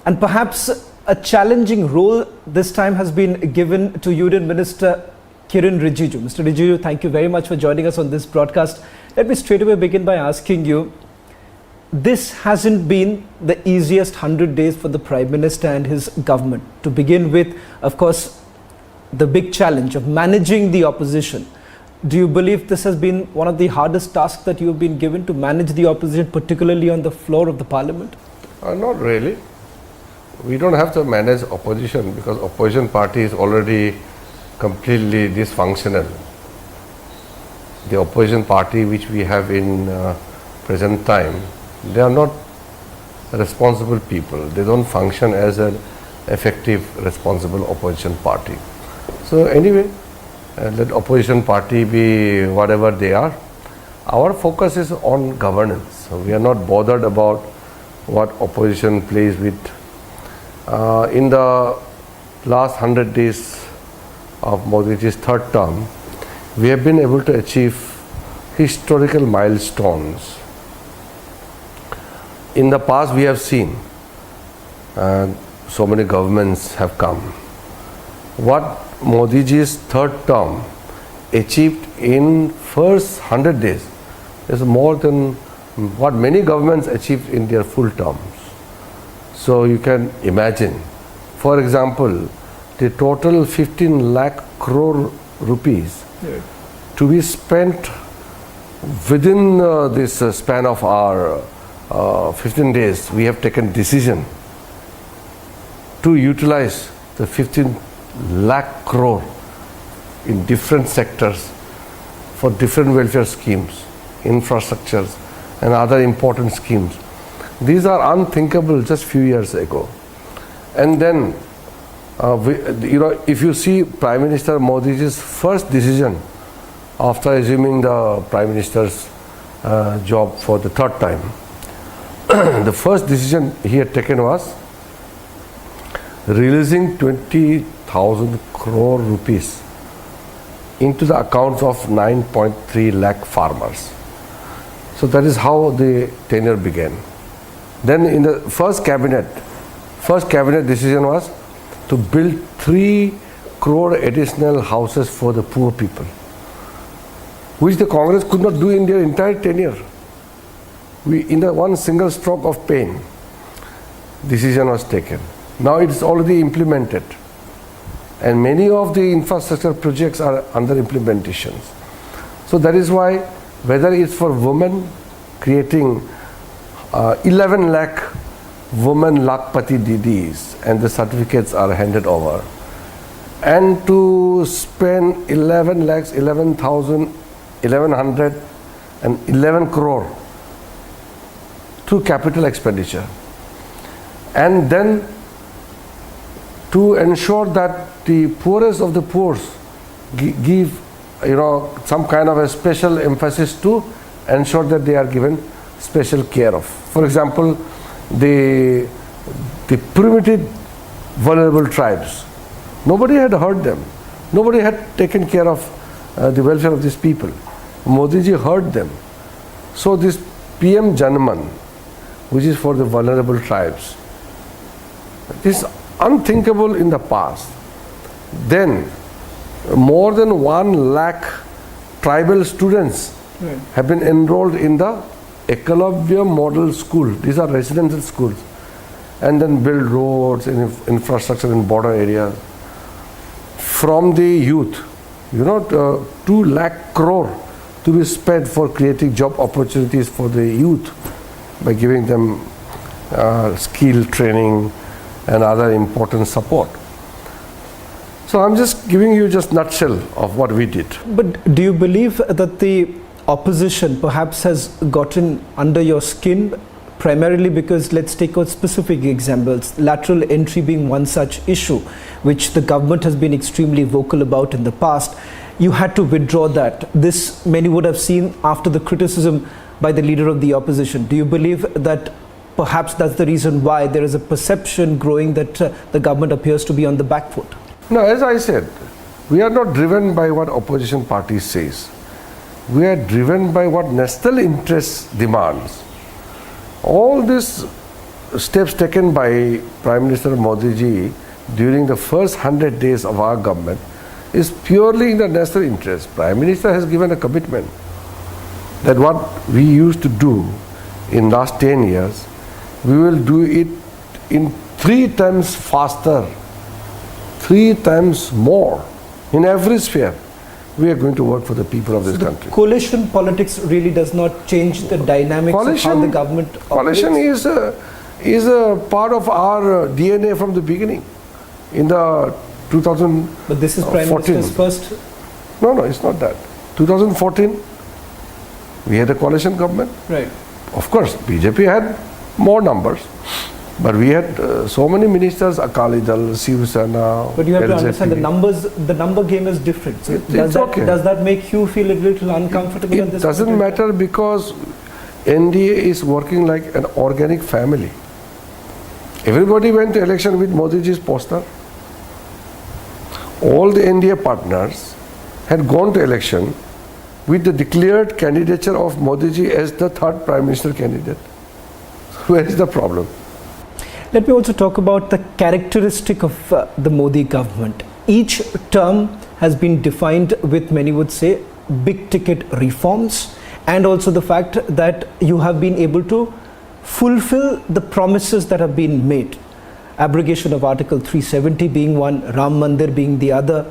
And perhaps a challenging role this time has been given to Union Minister Kiren Rijiju. Mr. Rijiju, thank you very much for joining us on this broadcast. Let me straight away begin by asking you, this hasn't been the easiest 100 days for the Prime Minister and his government. To begin with, of course, the big challenge of managing the opposition. Do you believe this has been one of the hardest tasks that you have been given, to manage the opposition, particularly on the floor of the parliament? Not really. We don't have to manage opposition because opposition party is already completely dysfunctional. The opposition party which we have in present time, they are not responsible people. They don't function as an effective, responsible opposition party. So anyway, let opposition party be whatever they are. Our focus is on governance. So we are not bothered about what opposition plays with. In the last 100 days of Modi's third term, we have been able to achieve historical milestones. in the past we have seen so many governments have come. What Modi ji's third term achieved in first 100 days is more than what many governments achieved in their full terms. So you can imagine, for example, the total 15 lakh crore rupees to be spent within this span of our 15 days. We have taken decision to utilize the 15 lakh crore in different sectors for different welfare schemes, infrastructures and other important schemes. These are unthinkable just few years ago. And then if you see Prime Minister Modi's first decision after assuming the Prime Minister's job for the third time, the first decision he had taken was releasing 20,000 crore rupees into the accounts of 9.3 lakh farmers. So that is how the tenure began. Then in the first cabinet decision was to build 3 crore additional houses for the poor people, which the Congress could not do in their entire tenure. In the one single stroke of pen, decision was taken. Now it is already implemented, and many of the infrastructure projects are under implementation. So that is why, whether it's for women, creating 11 lakh women Lakpati Didis, and the certificates are handed over, and to spend 11,111 crore through capital expenditure, and then to ensure that the poorest of the poor give some kind of a special emphasis to ensure that they are given special care of. For example, the primitive vulnerable tribes, nobody had heard them, nobody had taken care of the welfare of these people. Modi ji heard them. So this PM Janman, which is for the vulnerable tribes, this is unthinkable in the past. Then more than 1 lakh tribal students have been enrolled in the Ekalavya Model School. These are residential schools, and then build roads and infrastructure in border areas. From the youth, 2 lakh crore to be spent for creating job opportunities for the youth by giving them skill training and other important support. So I'm just giving you just nutshell of what we did. But do you believe that the opposition perhaps has gotten under your skin, primarily because, let's take out specific examples, lateral entry being one such issue, which the government has been extremely vocal about in the past? You had to withdraw that. This many would have seen after the criticism by the leader of the opposition. Do you believe that perhaps that's the reason why there is a perception growing that the government appears to be on the back foot? No, as I said, we are not driven by what opposition party says. We are driven by what national interest demands. All these steps taken by Prime Minister Modi ji during the first 100 days of our government is purely in the national interest. Prime Minister has given a commitment that what we used to do in last 10 years, we will do it in 3 times faster, 3 times more in every sphere. We are going to work for the people of this country. Coalition politics really does not change the dynamics of how the government operates? Coalition is a part of our DNA from the beginning. In the 2014. But this is Prime Minister's first? No, it's not that. 2014, we had a coalition government. Right. Of course, BJP had more numbers, but we had so many ministers, Akali Dal, Shiv Sena, But you have to LJP. understand the number game is different. So does that make you feel a little uncomfortable at It this doesn't point? matter because NDA is working like an organic family. Everybody went to election with Modi ji's poster. All the NDA partners had gone to election with the declared candidature of Modi ji as the third Prime Minister candidate. Where is the problem? Let me also talk about the characteristic of the Modi government. Each term has been defined with, many would say, big ticket reforms, and also the fact that you have been able to fulfill the promises that have been made. Abrogation of Article 370 being one, Ram Mandir being the other.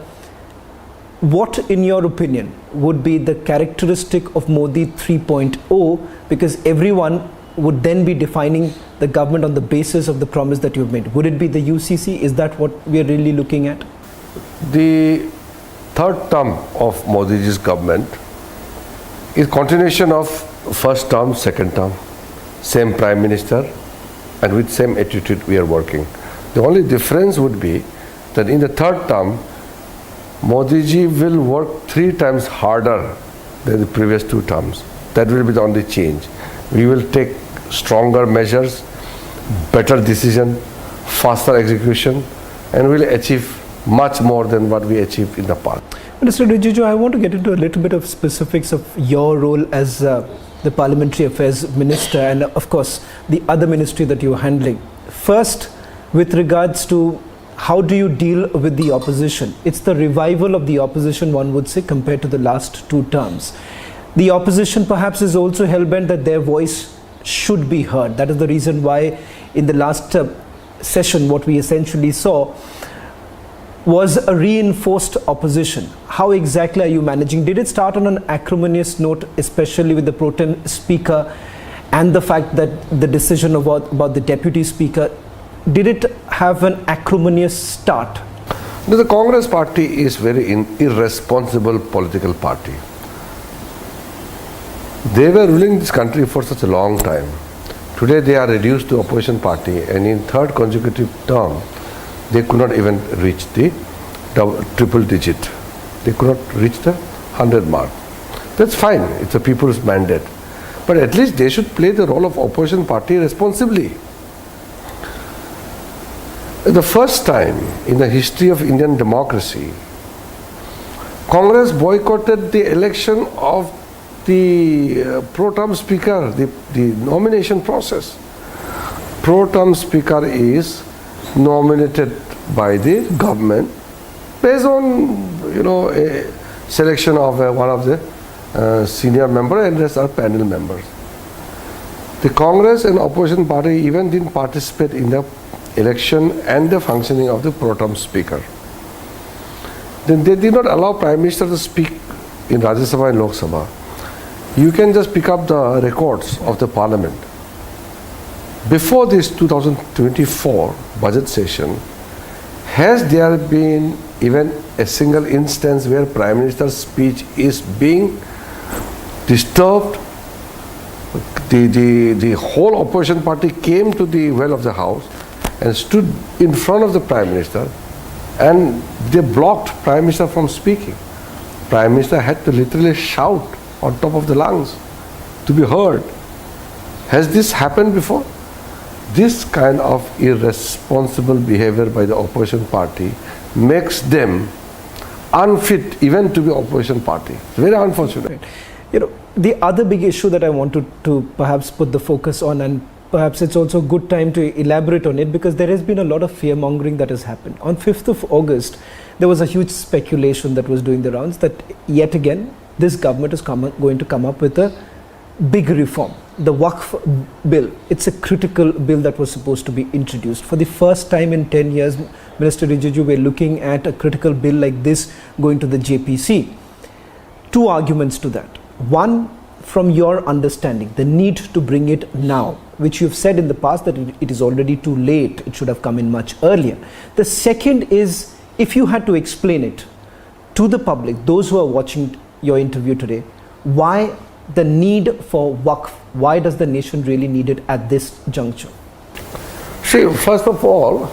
What, in your opinion, would be the characteristic of Modi 3.0? Because everyone would then be defining the government on the basis of the promise that you've made. Would it be the UCC? Is that what we are really looking at? The third term of Modi's government is continuation of first term, second term, same prime minister, and with same attitude we are working. The only difference would be that in the third term, Modi ji will work 3 times harder than the previous 2 terms. That will be the only change. We will take stronger measures, better decision, faster execution, and will achieve much more than what we achieved in the past. Mr. Rijiju, I want to get into a little bit of specifics of your role as the Parliamentary Affairs Minister and of course the other ministry that you're handling. First, with regards to how do you deal with the opposition? It's the revival of the opposition, one would say, compared to the last 2 terms. The opposition perhaps is also hell-bent that their voice should be heard. That is the reason why in the last session what we essentially saw was a reinforced opposition. How exactly are you managing? Did it start on an acrimonious note, especially with the pro tem speaker and the fact that the decision about the deputy speaker, did it have an acrimonious start? No, the Congress party is very irresponsible political party. They were ruling this country for such a long time. Today they are reduced to opposition party, and in third consecutive term, they could not even reach the triple digit. They could not reach the 100 mark. That's fine. It's a people's mandate. But at least they should play the role of opposition party responsibly. The first time in the history of Indian democracy, Congress boycotted the election of the pro-term speaker, the nomination process. Pro-term speaker is nominated by the government based on a selection of one of the senior member and rest are panel members. The Congress and opposition party even didn't participate in the election and the functioning of the pro-term speaker. Then they did not allow Prime Minister to speak in Rajya Sabha and Lok Sabha. You can just pick up the records of the Parliament. Before this 2024 budget session, has there been even a single instance where Prime Minister's speech is being disturbed? The whole opposition party came to the well of the House and stood in front of the Prime Minister, and they blocked Prime Minister from speaking. Prime Minister had to literally shout on top of the lungs to be heard. Has this happened before? This kind of irresponsible behavior by the opposition party makes them unfit even to be opposition party. It's very unfortunate. The other big issue that I wanted to perhaps put the focus on, and perhaps it's also a good time to elaborate on it, because there has been a lot of fear-mongering that has happened. On 5th of August, there was a huge speculation that was doing the rounds that yet again, this government is going to come up with a big reform. The Waqf bill, it's a critical bill that was supposed to be introduced. For the first time in 10 years, Minister Rijiju, we're looking at a critical bill like this going to the JPC. 2 arguments to that. One, from your understanding, the need to bring it now, which you've said in the past that it is already too late, it should have come in much earlier. The second is, if you had to explain it to the public, those who are watching your interview today, why the need for Waqf? Why does the nation really need it at this juncture? See, first of all,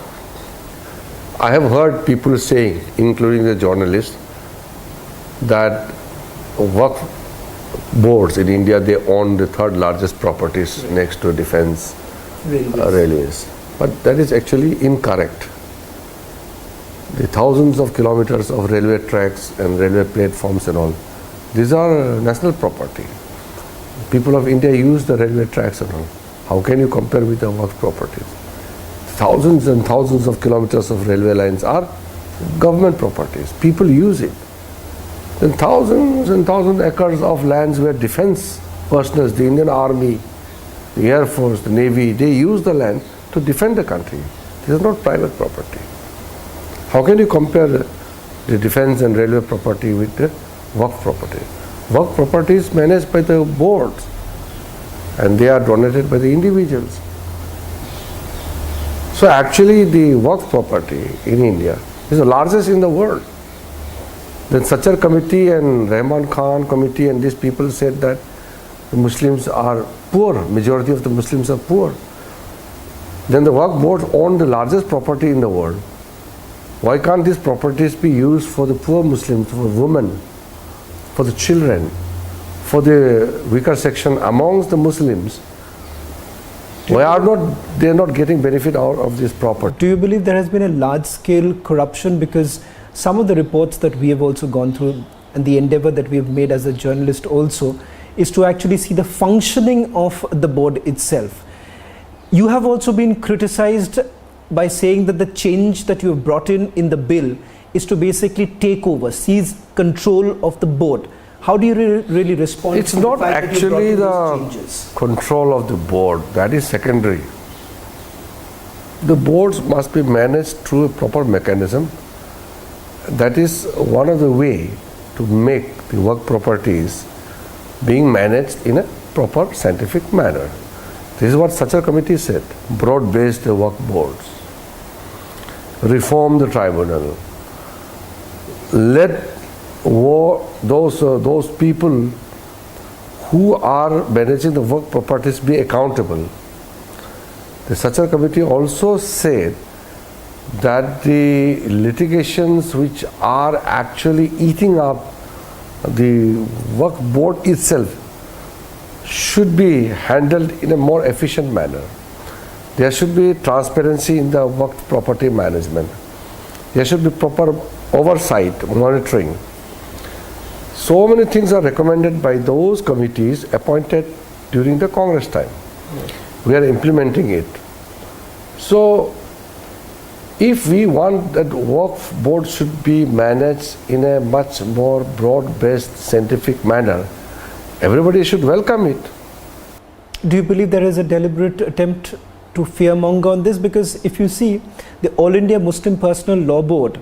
I have heard people saying, including the journalists, that Waqf boards in India, they own the 3rd largest properties next to defense railways. But that is actually incorrect. The thousands of kilometers of railway tracks and railway platforms and all, these are national property. People of India use the railway tracks and all. How can you compare with the Waqf properties? Thousands and thousands of kilometers of railway lines are government properties. People use it. Then thousands and thousands of acres of lands where defense personnel, the Indian Army, the Air Force, the Navy, they use the land to defend the country. This is not private property. How can you compare the defense and railway property with the Waqf property? Waqf property is managed by the boards and they are donated by the individuals. So actually the Waqf property in India is the largest in the world. Then Sachar committee and Rahman Khan committee and these people said that the Muslims are poor, majority of the Muslims are poor. Then the Waqf board own the largest property in the world. Why can't these properties be used for the poor Muslims, for women, for the children, for the weaker section amongst the Muslims? Why are they not getting benefit out of this property? Do you believe there has been a large-scale corruption? Because some of the reports that we have also gone through and the endeavor that we have made as a journalist also is to actually see the functioning of the board itself. You have also been criticized by saying that the change that you have brought in the bill is to basically take over, seize control of the board. How do you really respond? It's not actually the control of the board, that is secondary. The boards must be managed through a proper mechanism. That is one of the way to make the Waqf properties being managed in a proper scientific manner. This is what Sachar committee said, broad-based the Waqf boards, reform the tribunal, let those people who are managing the Waqf properties be accountable. The Sachar committee also said that the litigations which are actually eating up the Waqf board itself should be handled in a more efficient manner. There should be transparency in the Waqf property management. There should be proper oversight, monitoring. So many things are recommended by those committees appointed during the Congress time. We are implementing it. So if we want that Waqf board should be managed in a much more broad-based scientific manner, everybody should welcome it. Do you believe there is a deliberate attempt to fearmonger on this? Because if you see, the All India Muslim Personal Law Board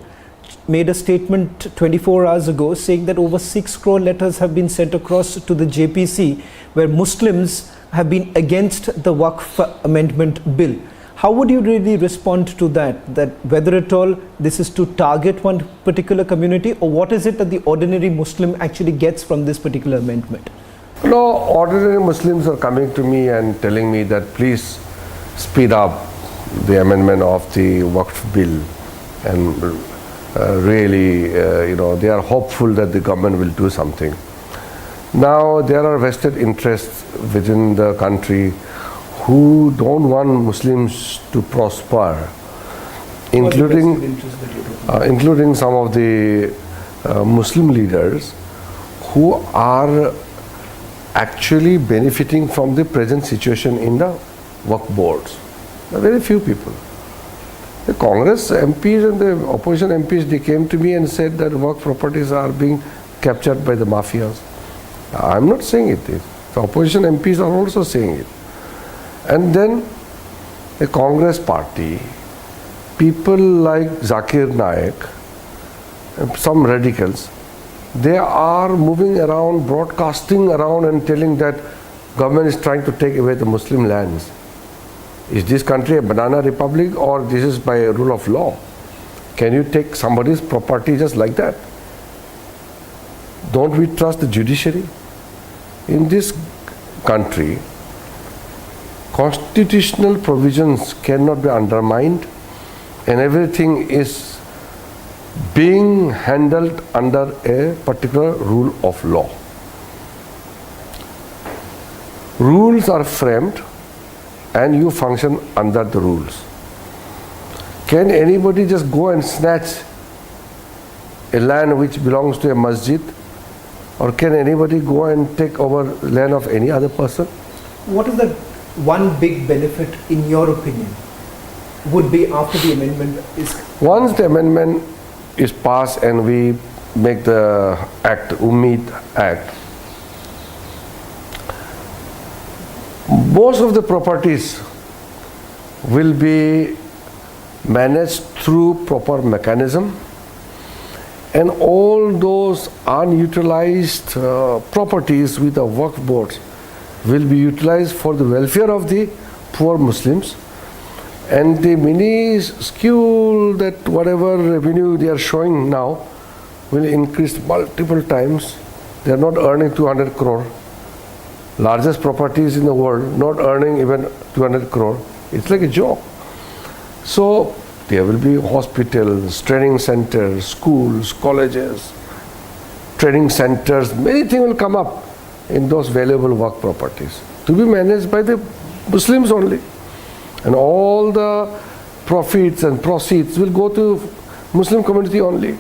made a statement 24 hours ago saying that over 6 crore letters have been sent across to the JPC where Muslims have been against the Waqf amendment bill. How would you really respond to that? That whether at all this is to target one particular community, or what is it that the ordinary Muslim actually gets from this particular amendment? No, ordinary Muslims are coming to me and telling me that please speed up the amendment of the Waqf bill, and really, they are hopeful that the government will do something. Now, there are vested interests within the country who don't want Muslims to prosper, including some of the Muslim leaders who are actually benefiting from the present situation in the Waqf boards. There are very few people. The Congress MPs and the opposition MPs, they came to me and said that Waqf properties are being captured by the mafias. I'm not saying it. The opposition MPs are also saying it. And then the Congress party, people like Zakir Naik, some radicals, they are moving around, broadcasting around and telling that government is trying to take away the Muslim lands. Is this country a banana republic, or this is by a rule of law? Can you take somebody's property just like that? Don't we trust the judiciary? In this country, constitutional provisions cannot be undermined, and everything is being handled under a particular rule of law. Rules are framed and you function under the rules. Can anybody just go and snatch a land which belongs to a masjid, or can anybody go and take over land of any other person? What is the one big benefit, in your opinion, would be after the amendment is... Once the amendment is passed and we make the act, Ummeed Act, most of the properties will be managed through proper mechanism, and all those unutilized properties with the work boards will be utilized for the welfare of the poor Muslims, and the minuscule that whatever revenue they are showing now will increase multiple times. They are not earning 200 crore. Largest properties in the world not earning even 200 crore. It's like a joke. So there will be hospitals, training centers, schools, colleges, training centers, many things will come up in those valuable work properties to be managed by the Muslims only. And all the profits and proceeds will go to Muslim community only.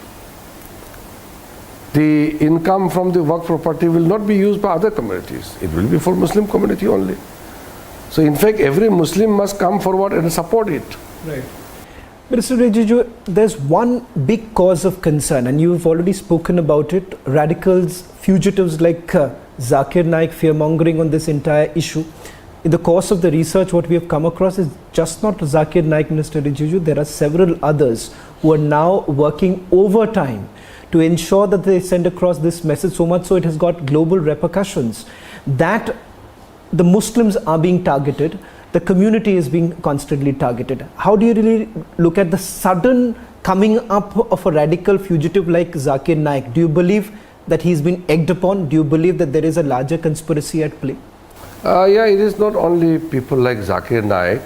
The income from the work property will not be used by other communities. It will be for Muslim community only. So in fact, every Muslim must come forward and support it. Right. Mr. Rijiju, there's one big cause of concern, and you've already spoken about it. Radicals, fugitives like Zakir Naik, fear-mongering on this entire issue. In the course of the research, what we have come across is just not Zakir Naik, Mr. Rijiju. There are several others who are now working overtime to ensure that they send across this message, so much so it has got global repercussions, that the Muslims are being targeted, the community is being constantly targeted. How do you really look at the sudden coming up of a radical fugitive like Zakir Naik? Do you believe that he's been egged upon? Do you believe that there is a larger conspiracy at play? Yeah, it is not only people like Zakir Naik.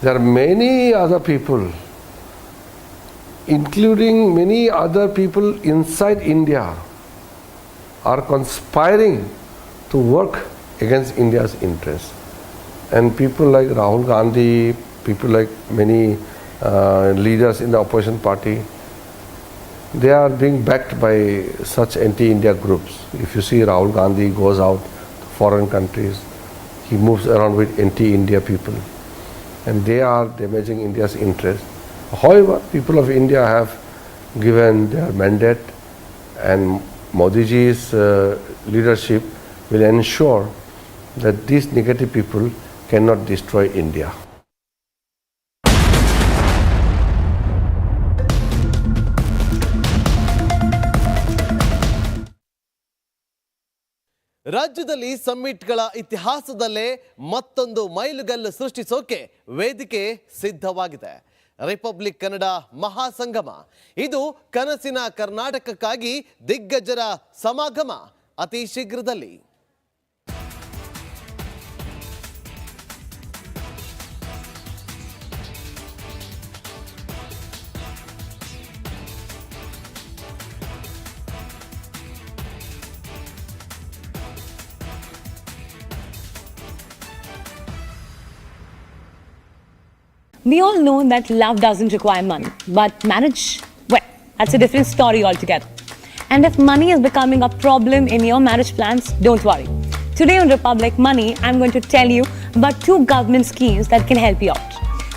There are many other people, including many other people inside India, are conspiring to work against India's interests. And people like Rahul Gandhi, people like many leaders in the opposition party, they are being backed by such anti-India groups. If you see Rahul Gandhi goes out to foreign countries, he moves around with anti-India people, and they are damaging India's interest. However, people of India have given their mandate, and Modi ji's leadership will ensure that these negative people cannot destroy India. ರಾಜ್ಯದಲ್ಲಿ ಸಮ್ಮಿಟ್ಗಳ ಇತಿಹಾಸದಲ್ಲೇ ಮತ್ತೊಂದು ಮೈಲುಗಲ್ಲು ಸೃಷ್ಟಿಸೋಕೆ ವೇದಿಕೆ ಸಿದ್ಧವಾಗಿದೆ. Republic Kannada ಮಹಾಸಂಗಮ, ಇದು ಕನಸಿನ ಕರ್ನಾಟಕಕ್ಕಾಗಿ ದಿಗ್ಗಜರ ಸಮಾಗಮ ಅತಿ ಶೀಘ್ರದಲ್ಲಿ. We all know that love doesn't require money, but marriage, well, that's a different story altogether. And if money is becoming a problem in your marriage plans, don't worry. Today on Republic Money, I'm going to tell you about 2 government schemes that can help you out.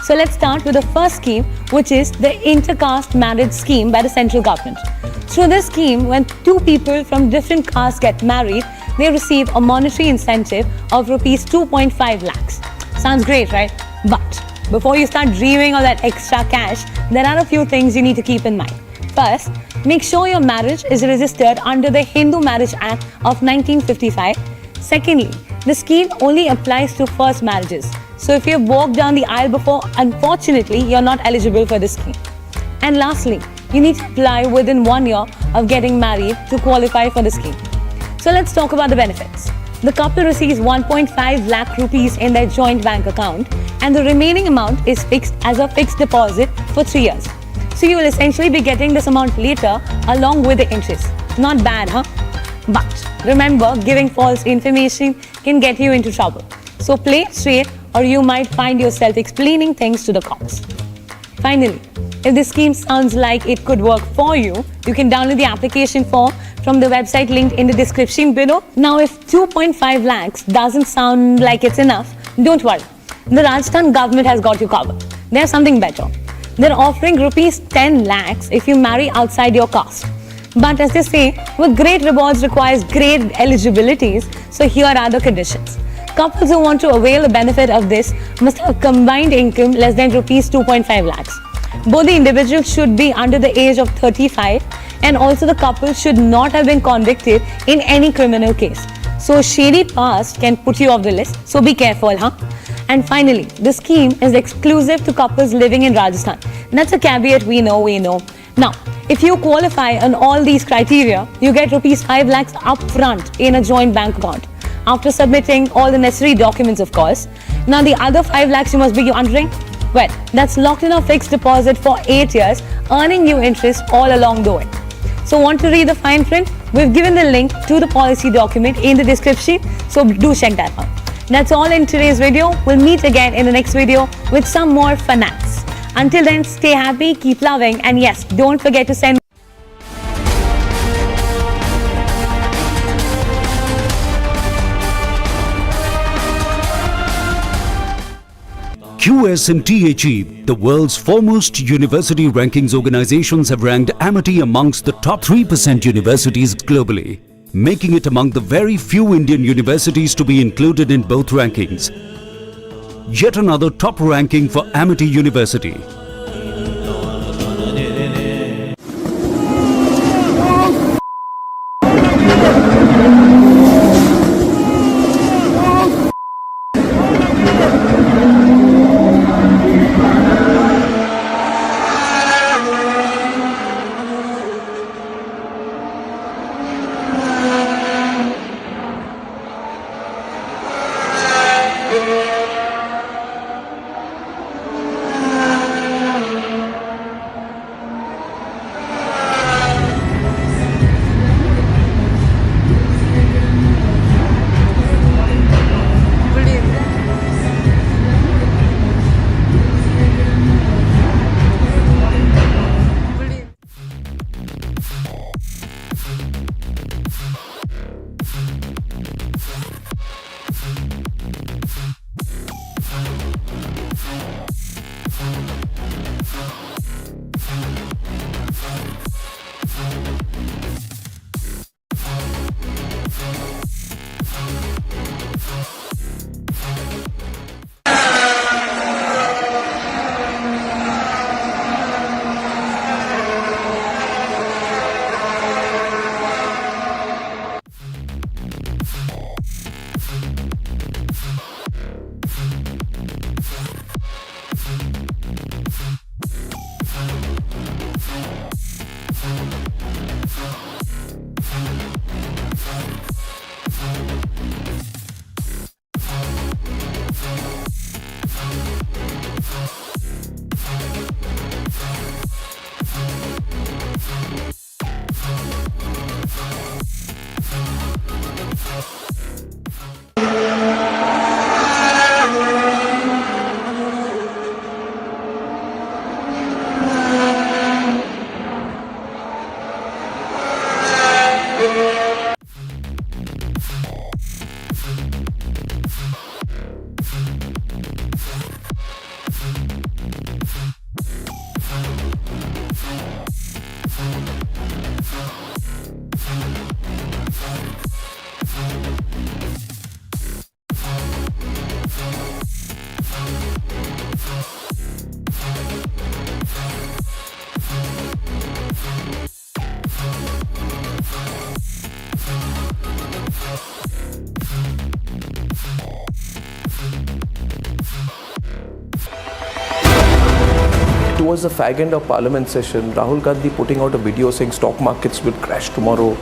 So let's start with the first scheme, which is the intercaste marriage scheme by the central government. Through this scheme, when 2 people from different castes get married, they receive a monetary incentive of rupees 2.5 lakhs. Sounds great, right? But before you start dreaming of that extra cash, there are a few things you need to keep in mind. First, make sure your marriage is registered under the Hindu Marriage Act of 1955. Secondly, the scheme only applies to first marriages. So if you have walked down the aisle before, unfortunately, you're not eligible for this scheme. And lastly, you need to apply within 1 year of getting married to qualify for the scheme. So let's talk about the benefits. The couple receives 1.5 lakh rupees in their joint bank account, and the remaining amount is fixed as a fixed deposit for 3 years. So you will essentially be getting this amount later along with the interest. Not bad, huh? But remember, giving false information can get you into trouble. So play it straight, or you might find yourself explaining things to the cops. Finally, if this scheme sounds like it could work for you, you can download the application form from the website linked in the description below. Now, if 2.5 lakhs doesn't sound like it's enough, Don't worry. The Rajasthan government has got you covered. They have something better. They're offering rupees 10 lakhs if you marry outside your caste. But as they say, with great rewards requires great eligibilities, so here are the conditions. Couples who want to avail the benefit of this must have a combined income less than rupees 2.5 lakhs. Both the individuals should be under the age of 35, and also the couple should not have been convicted in any criminal case. So shady past can put you off the list, so be careful, huh? And finally, the scheme is exclusive to couples living in Rajasthan. That's a caveat we know. Now, if you qualify on all these criteria, you get rupees 5 lakhs upfront in a joint bank account, after submitting all the necessary documents, of course. Now, the other 5 lakhs you must be wondering, well, that's locked in a fixed deposit for 8 years, earning you interest all along the way. So, want to read the fine print? We've given the link to the policy document in the description, so do check that out. That's all in today's video. We'll meet again in the next video with some more finance. Until then, stay happy, keep loving, and yes, don't forget to send QS and THE, the world's foremost university rankings organizations, have ranked Amity amongst the top 3% universities globally, making it among the very few Indian universities to be included in both rankings. Yet another top ranking for Amity University. Towards the fag end of Parliament session, Rahul Gandhi putting out a video saying stock markets will crash tomorrow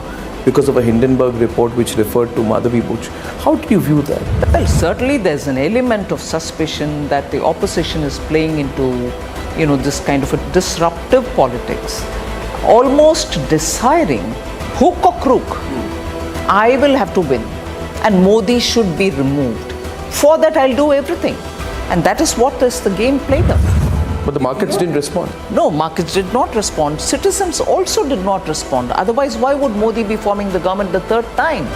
because of a Hindenburg report which referred to Madhavi Butch. How do you view that? Well, certainly there's an element of suspicion that the opposition is playing into, this kind of a disruptive politics, almost deciding hook or crook, I will have to win and Modi should be removed. For that, I'll do everything. And that is what is the game played out. But the markets didn't respond. No, markets did not respond. Citizens also did not respond. Otherwise, why would Modi be forming the government the third time?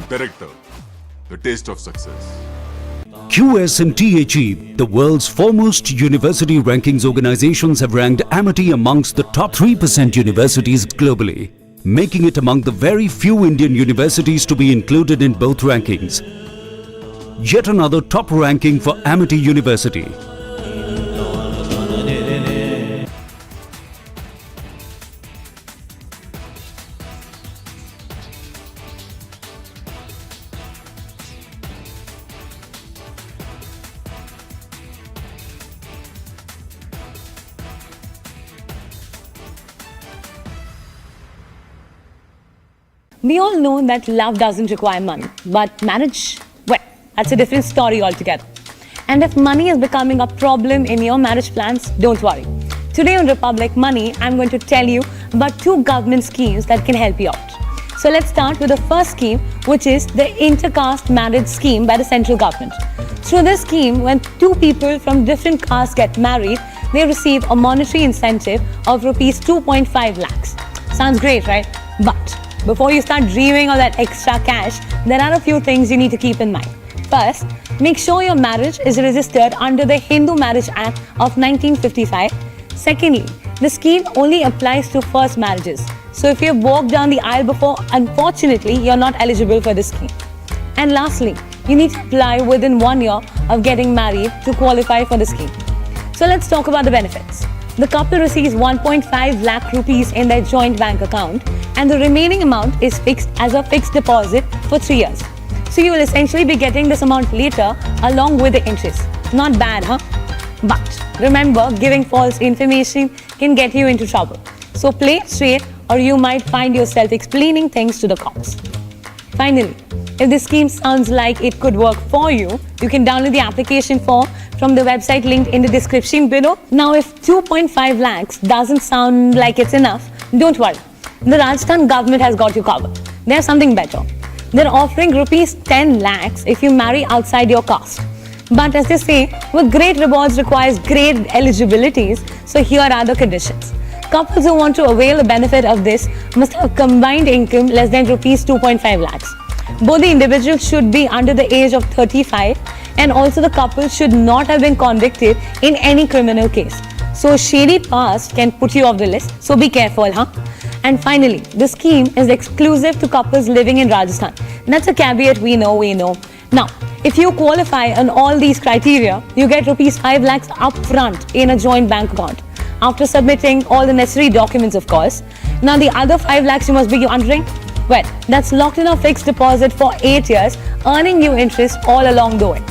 Director, the taste of success. QS and THE, the world's foremost university rankings organizations, have ranked Amity amongst the top 3% universities globally, making it among the very few Indian universities to be included in both rankings. Yet another top ranking for Amity University. We all know that love doesn't require money, but marriage, well, that's a different story altogether. And if money is becoming a problem in your marriage plans, don't worry. Today on Republic Money, I'm going to tell you about 2 government schemes that can help you out. So let's start with the first scheme, which is the intercaste marriage scheme by the central government. Through this scheme, when 2 people from different castes get married, they receive a monetary incentive of rupees 2.5 lakhs. Sounds great, right? But before you start dreaming of that extra cash, there are a few things you need to keep in mind. First, make sure your marriage is registered under the Hindu Marriage Act of 1955. Secondly, the scheme only applies to first marriages. So if you have walked down the aisle before, unfortunately, you're not eligible for this scheme. And lastly, you need to apply within 1 year of getting married to qualify for the scheme. So let's talk about the benefits. The couple receives 1.5 lakh rupees in their joint bank account, and the remaining amount is fixed as a fixed deposit for 3 years. So you will essentially be getting this amount later along with the interest. Not bad, huh? But remember, giving false information can get you into trouble. So play it straight, or you might find yourself explaining things to the cops. Finally, if this scheme sounds like it could work for you, you can download the application form from the website linked in the description below. Now, if 2.5 lakhs doesn't sound like it's enough, don't worry. The Rajasthan government has got you covered. They have something better. They're offering rupees 10 lakhs if you marry outside your caste. But as they say, with great rewards requires great eligibilities, so here are the conditions. Couples who want to avail the benefit of this must have a combined income less than rupees 2.5 lakhs. Both the individuals should be under the age of 35, and also the couple should not have been convicted in any criminal case. So shady past can put you off the list, so be careful, huh? And finally, the scheme is exclusive to couples living in Rajasthan. That's a caveat we know. Now, if you qualify on all these criteria, you get rupees 5 lakhs upfront in a joint bank account, after submitting all the necessary documents, of course. Now, the other 5 lakhs you must be wondering, well, that's locked in a fixed deposit for 8 years, earning you interest all along the way.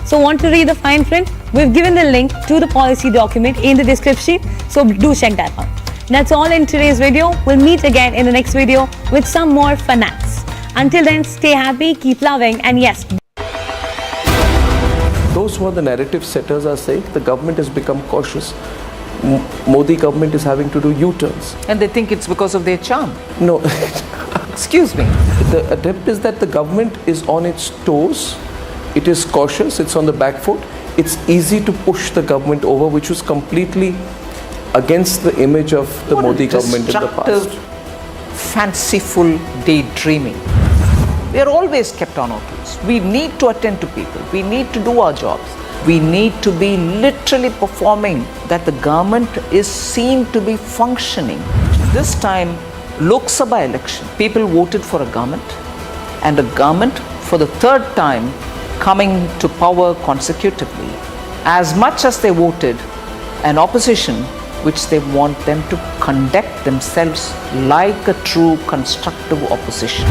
So want to read the fine print? We've given the link to the policy document in the description, so do check that out. That's all in today's video. We'll meet again in the next video with some more finance. Until then, stay happy, keep loving, and yes. Those who are the narrative setters are saying the government has become cautious. Modi government is having to do U-turns. And they think it's because of their charm. No. Excuse me. The attempt is that the government is on its toes. It is cautious. It's on the back foot. It's easy to push the government over, which was completely against the image of the Modi government in the past. Fanciful daydreaming. We are always kept on our toes. We need to attend to people. We need to do our jobs. We need to be literally performing that the government is seen to be functioning. This time, Lok Sabha election, people voted for a government, and a government for the 3rd time coming to power consecutively. As much as they voted an opposition which they want them to conduct themselves like a true constructive opposition.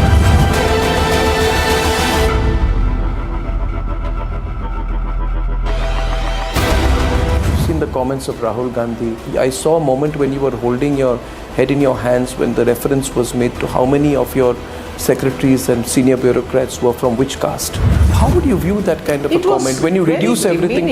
You've seen the comments of Rahul Gandhi. I saw a moment when you were holding your head in your hands when the reference was made to how many of your secretaries and senior bureaucrats were from which caste. How would you view that kind of a comment when you reduce everything to